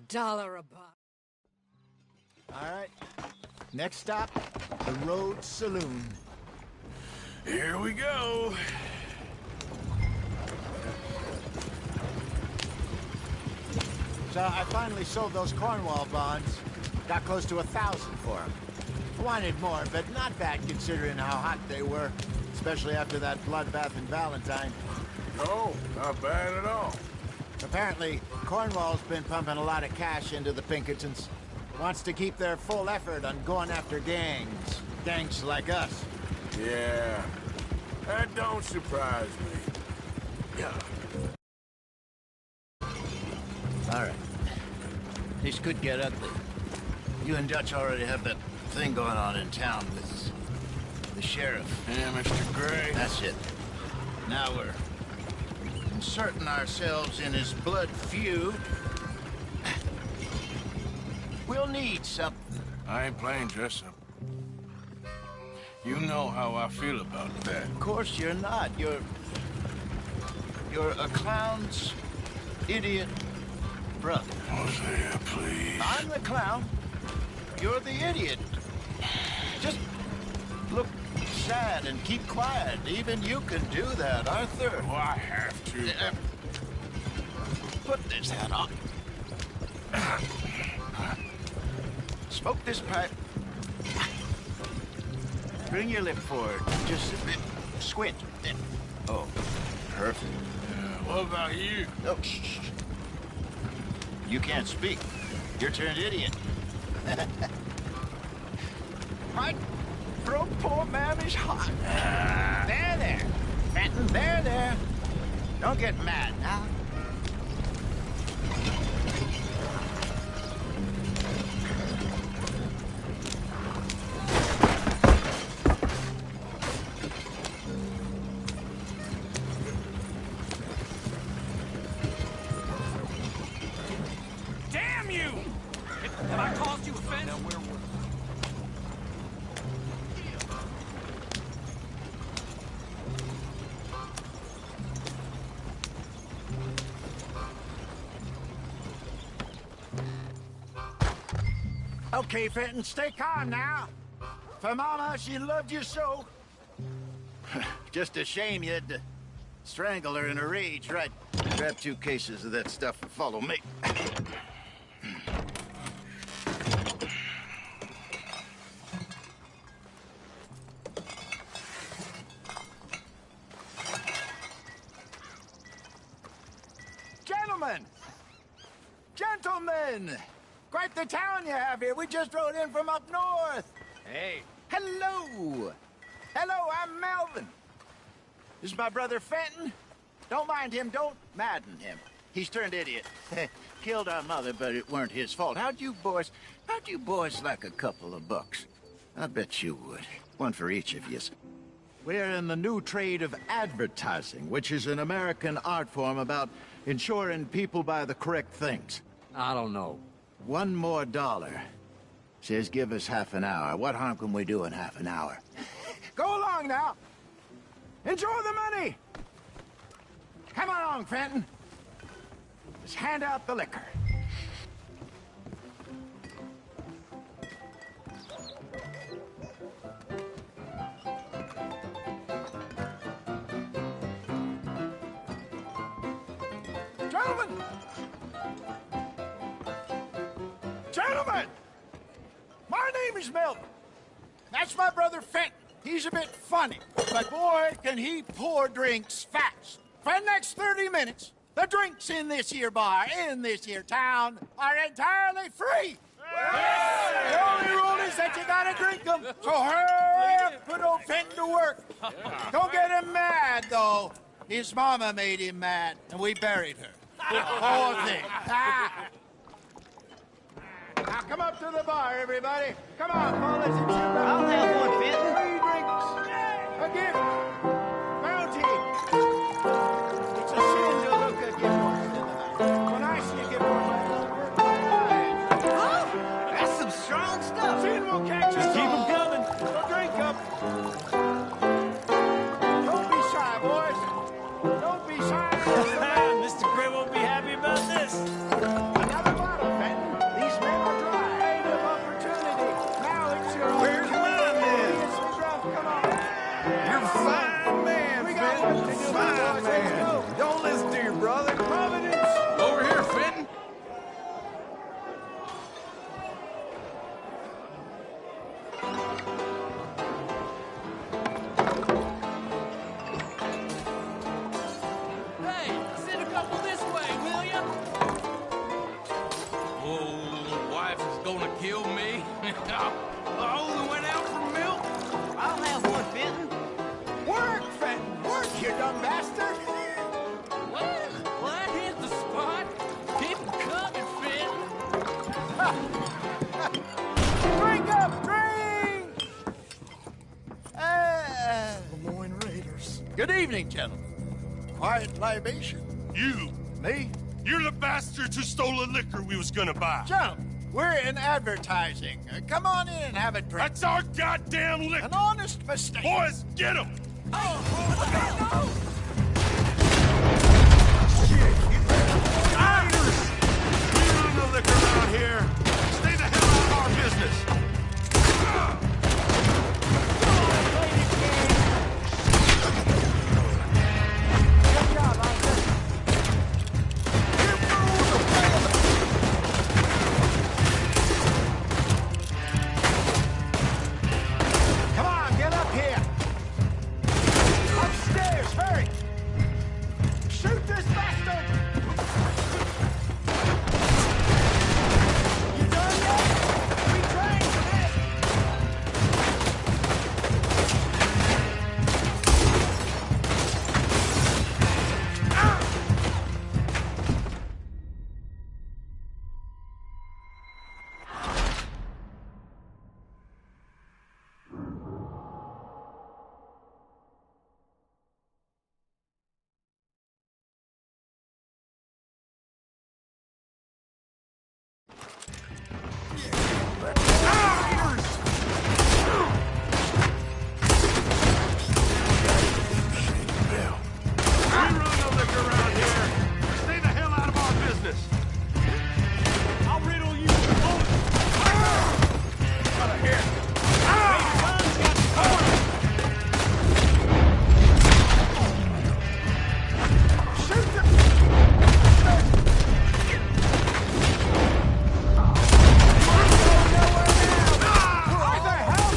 $1 a buck. All right. Next stop, the Road Saloon. Here we go. So I finally sold those Cornwall bonds. Got close to 1,000 for them. Wanted more, but not bad considering how hot they were. Especially after that bloodbath in Valentine. No, not bad at all. Apparently, Cornwall's been pumping a lot of cash into the Pinkertons. Wants to keep their full effort on going after gangs. Gangs like us. Yeah, that don't surprise me. Yeah. All right. This could get ugly. You and Dutch already have that thing going on in town with the sheriff. Yeah, Mr. Gray. That's it. Now we're inserting ourselves in his blood feud. We'll need something. I ain't playing dress-up. You know how I feel about that. Of course you're not. You're a clown's idiot brother. Hosea, please. I'm the clown. You're the idiot. Just look sad and keep quiet. Even you can do that, Arthur. Oh, I have to. Put this hat on. Smoke this pipe. Bring your lip forward. Just a bit. Squint. Oh, perfect. What about you? Oh, shh. You can't speak. You're turned idiot. My throat, poor mammy's hot. There. Fenton, there. Don't get mad now. Damn you! Have I caused you offense? Now where were Okay, Fenton, stay calm now. For Mama, she loved you so. Just a shame you had to strangle her in a rage, right? Grab 2 cases of that stuff and follow me. Gentlemen! Quite the town you have here. We just rode in from up north. Hey. Hello. Hello, I'm Melvin. This is my brother Fenton. Don't mind him. Don't madden him. He's turned idiot. Killed our mother, but it weren't his fault. How'd you boys like a couple of bucks? I bet you would. One for each of you. We're in the new trade of advertising, which is an American art form about ensuring people buy the correct things. I don't know. $1 more. Says give us half an hour. What harm can we do in half an hour? Go along now. Enjoy the money. Come along, Fenton. Just hand out the liquor. Gentlemen! My name is Melvin. That's my brother Fenton. He's a bit funny, but boy, can he pour drinks fast. For the next 30 minutes, the drinks in this here bar, in this here town, are entirely free. The only rule is that you gotta drink them. So hurry up, put old Fenton to work. Don't get him mad, though. His mama made him mad, and we buried her. Poor thing. Now come up to the bar, everybody. Come on, fellas. I'll have one, Fenton. 3 drinks. A gift. Bounty. It's a sin to look a gift horse in the mouth. When I see a gift horse, Hey, send a couple this way, will ya? Oh, wife is gonna kill me. I only went out for milk. I'll have one, Fenton. Work, Fenton, work, you dumb bastard! Well, that hit the spot. Keep 'em coming, Fenton. Drink up, drink! Lemoyne Raiders. Good evening, gentlemen. Quiet libation. You. Me? You're the bastards who stole the liquor we was gonna buy. Gentlemen, we're in advertising. Come on in and have a drink. That's our goddamn liquor. An honest mistake. Boys, get him! Irish! We run no liquor around here. Stay the hell out of our business. Good job, Arthur. Come on, get up here. Upstairs, hurry. Shoot this bastard. You done yet? We trained today. We run no liquor around here. Stay the hell out of our business. I'll riddle you with bullets. Out of here. Shoot them. Arthur, help!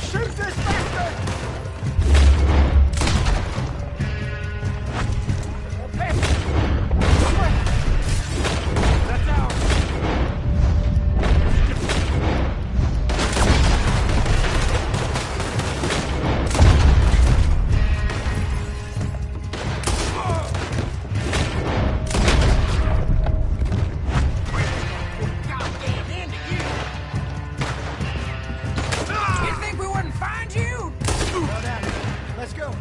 Shoot this bastard! Okay. That's out. Goddamn into you. You think we wouldn't find you? Go down. Let's go.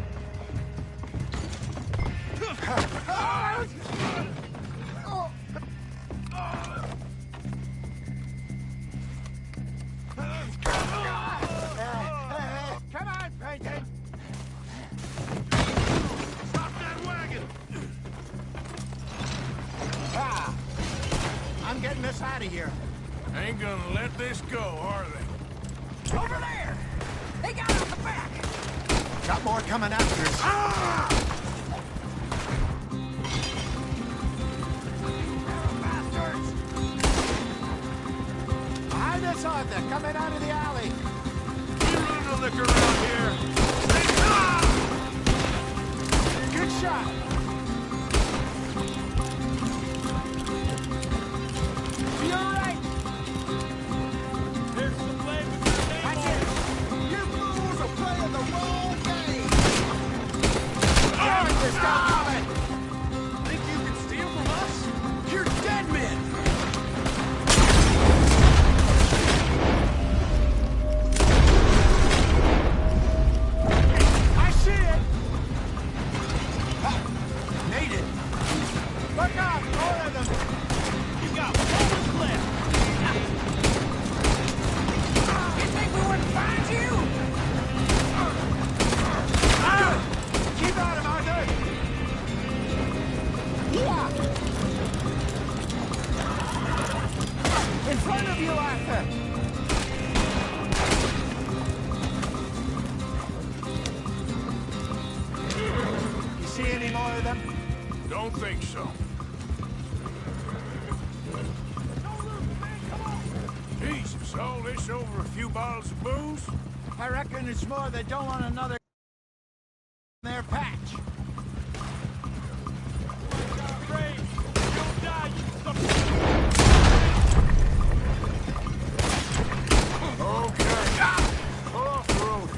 Come on, Franklin. Stop that wagon. Ah, I'm getting us out of here. Ain't gonna let this go, are they? Over there. They got out the back. Got more coming after us. Bastards! Behind us, Arthur, coming out of the alley. We run no liquor around here. Good shot. You all right? There's some flavor to the That's table. it. You fools are playing the wrong game. Damn it, this guy coming. Think you can steal from us? You're dead men. I see it. one of you, Arthur! You see any more of them? Don't think so. Jesus, all this over a few bottles of booze? I reckon it's more they don't want another in their patch. Okay. Off-road.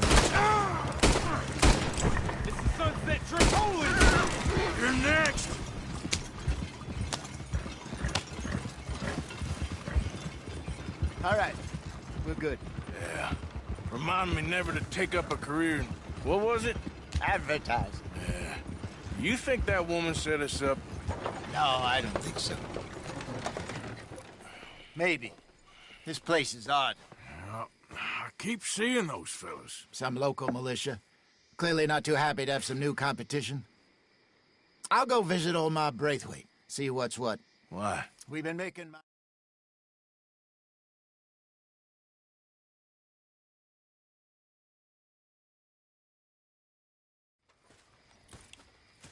It's the Sunset Trip. Holy! You're next. All right, we're good. Yeah. Remind me never to take up a career in... What was it? Advertising. Yeah. You think that woman set us up? No, I don't think so. Maybe. This place is odd. I keep seeing those fellas. Some local militia. Clearly not too happy to have some new competition. I'll go visit old Ma Braithwaite, see what's what. Why? We've been making...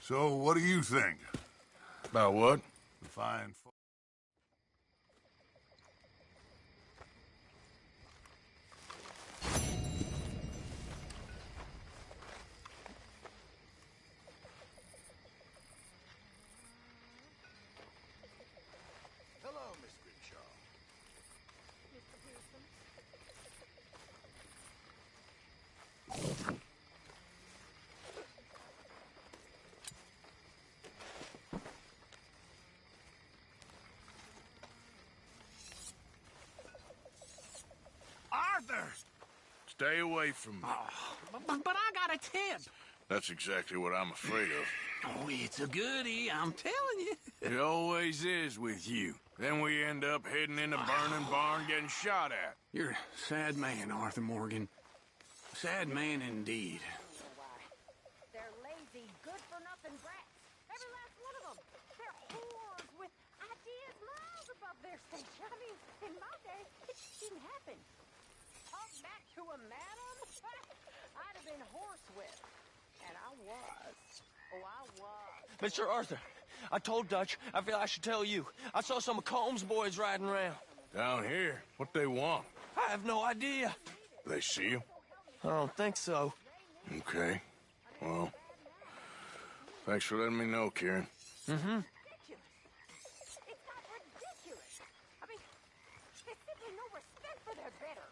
So, what do you think? About what? The fine... Hello, Miss Grimshaw. Arthur! Stay away from me. But I got a tip. That's exactly what I'm afraid of. Oh, it's a goodie, I'm telling you. It always is with you. Then we end up heading in a burning barn getting shot at. You're a sad man, Arthur Morgan. Sad man indeed. They're lazy, good-for-nothing brats. Every last one of them. They're whores with ideas miles above their station. I mean, in my day, it just didn't happen. Talk back to a madam? I'd have been horsewhipped. And I was. Oh, I was. Mr. Arthur, I told Dutch I feel I should tell you. I saw some of Combs' boys riding around. Down here? What they want? I have no idea. They see you? I don't think so. Okay. Well, thanks for letting me know, Kieran. Mm-hmm. It's not ridiculous. I mean, there's simply no respect for their better.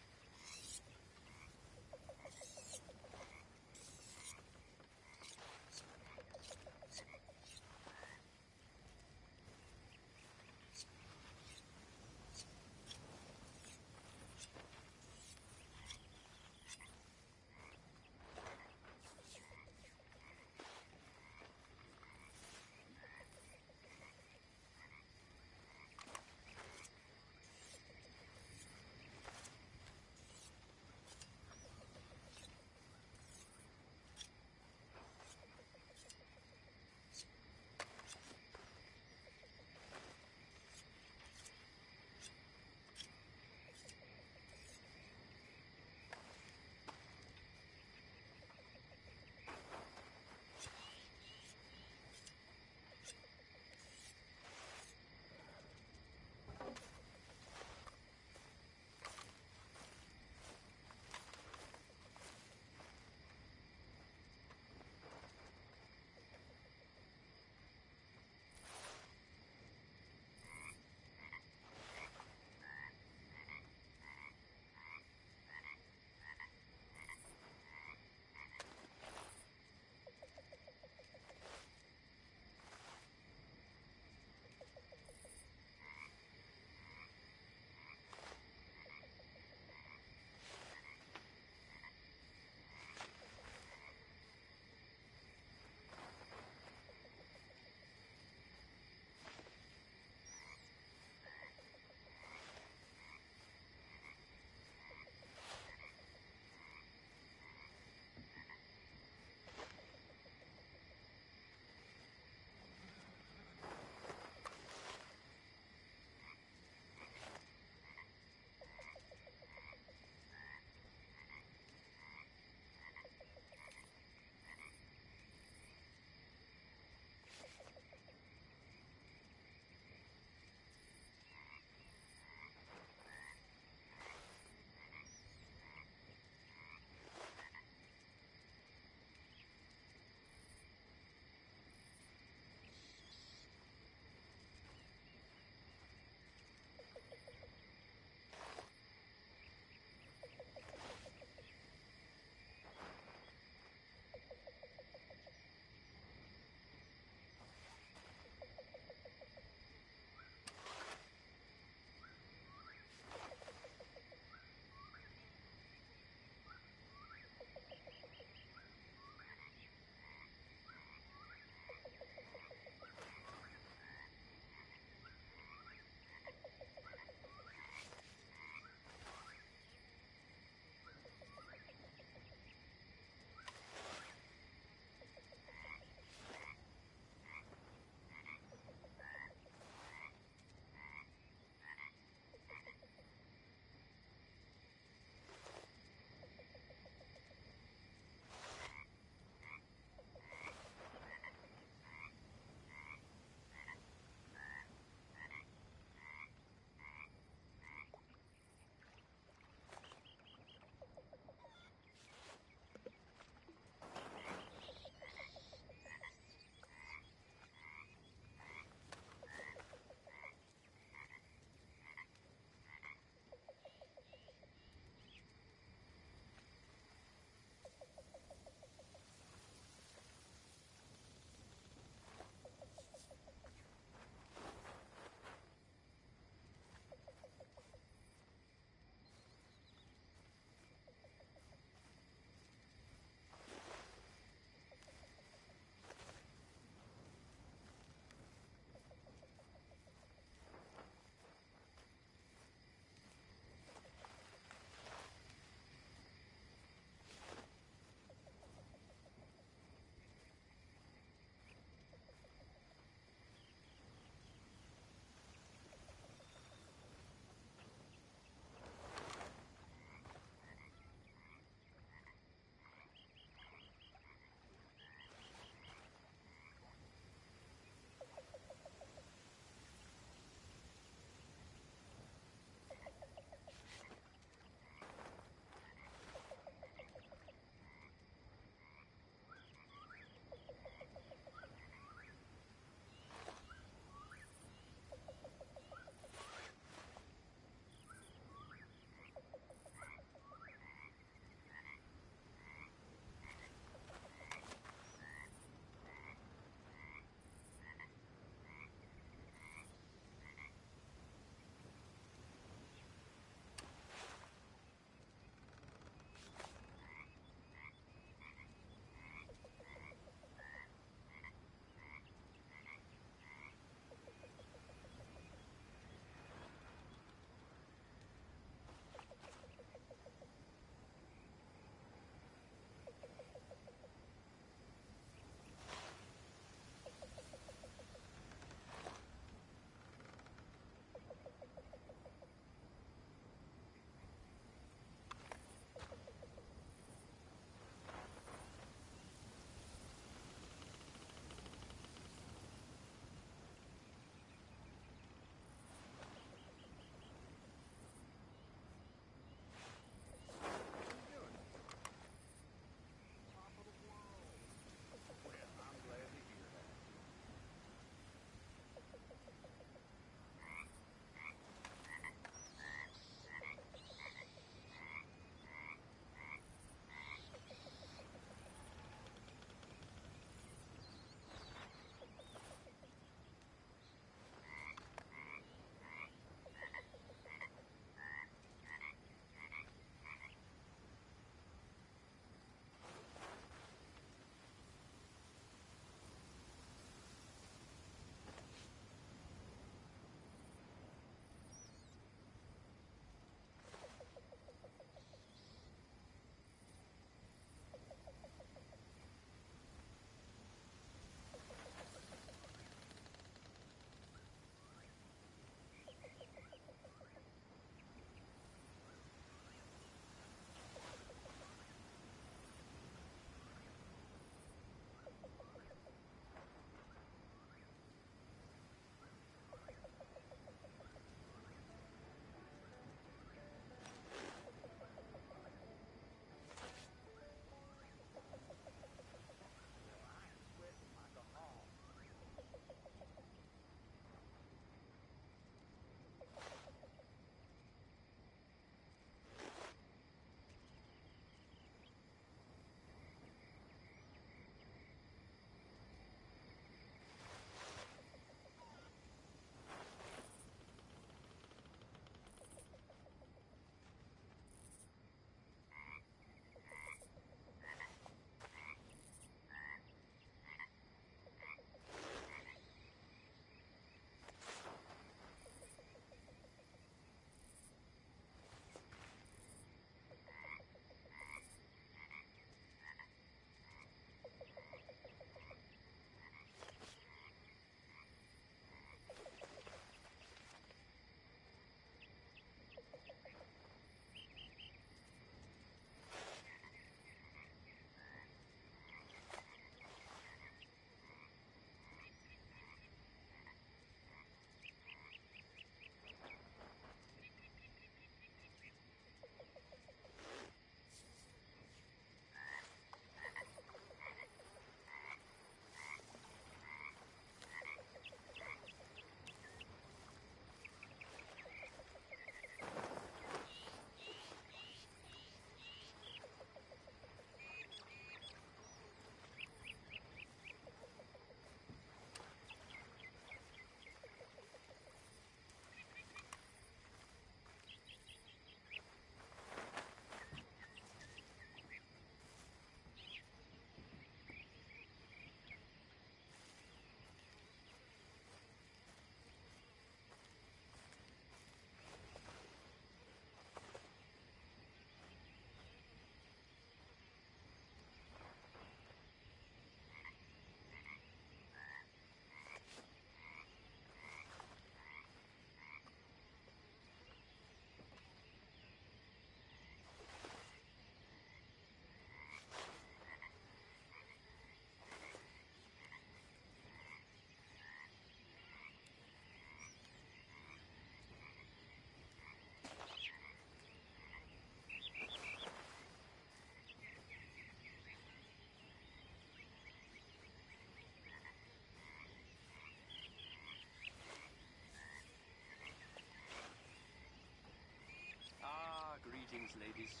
ladies.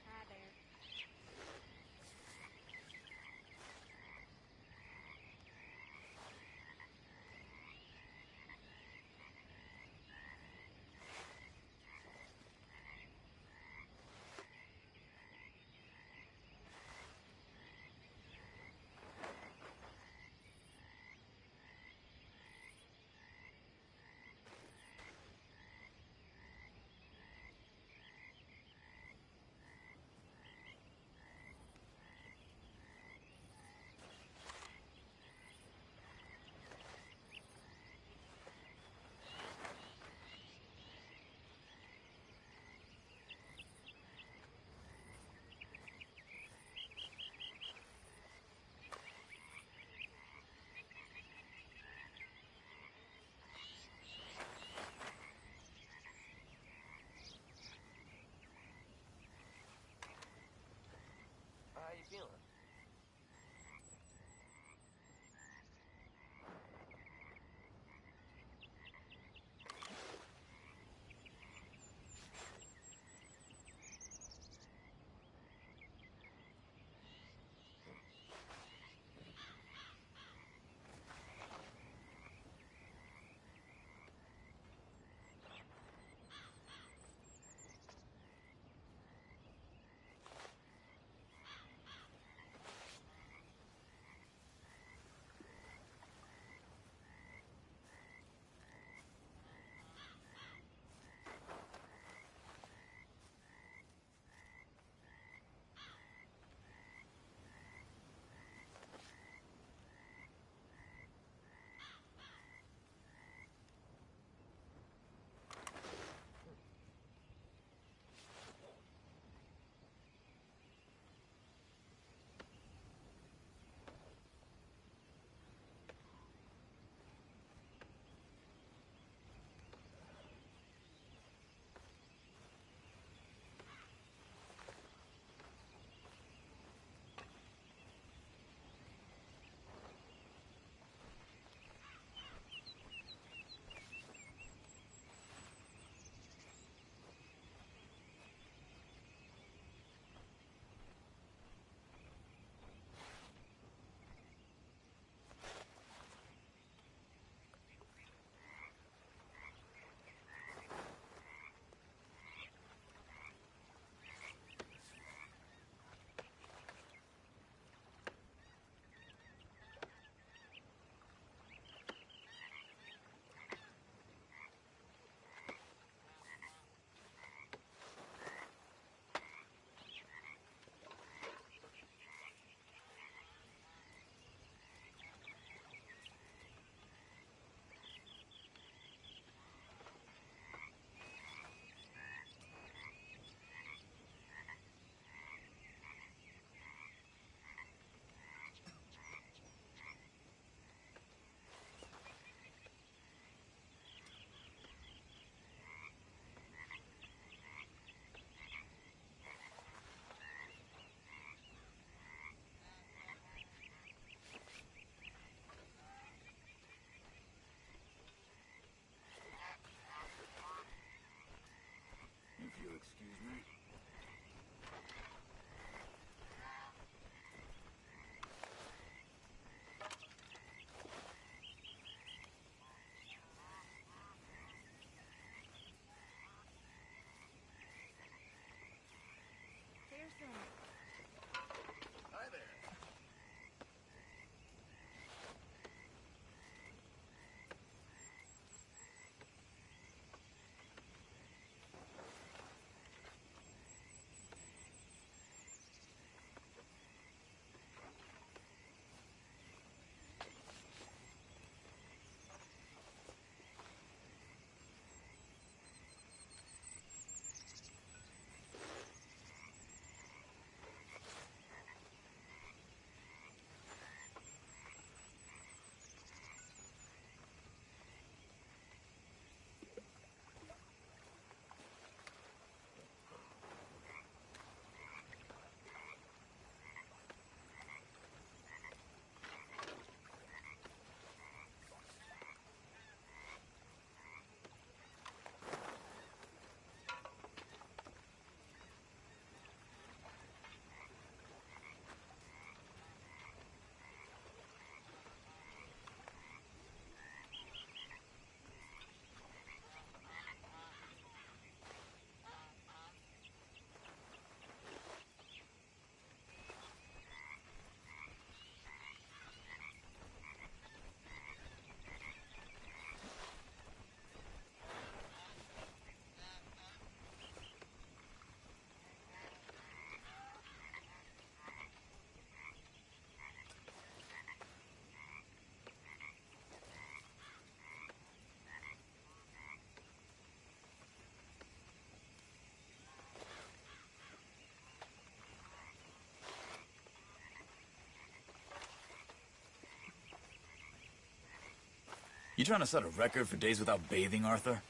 Hi there. How you feeling? If you'll excuse me. Here's some. Hi there. You trying to set a record for days without bathing, Arthur?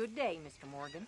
Good day, Mr. Morgan.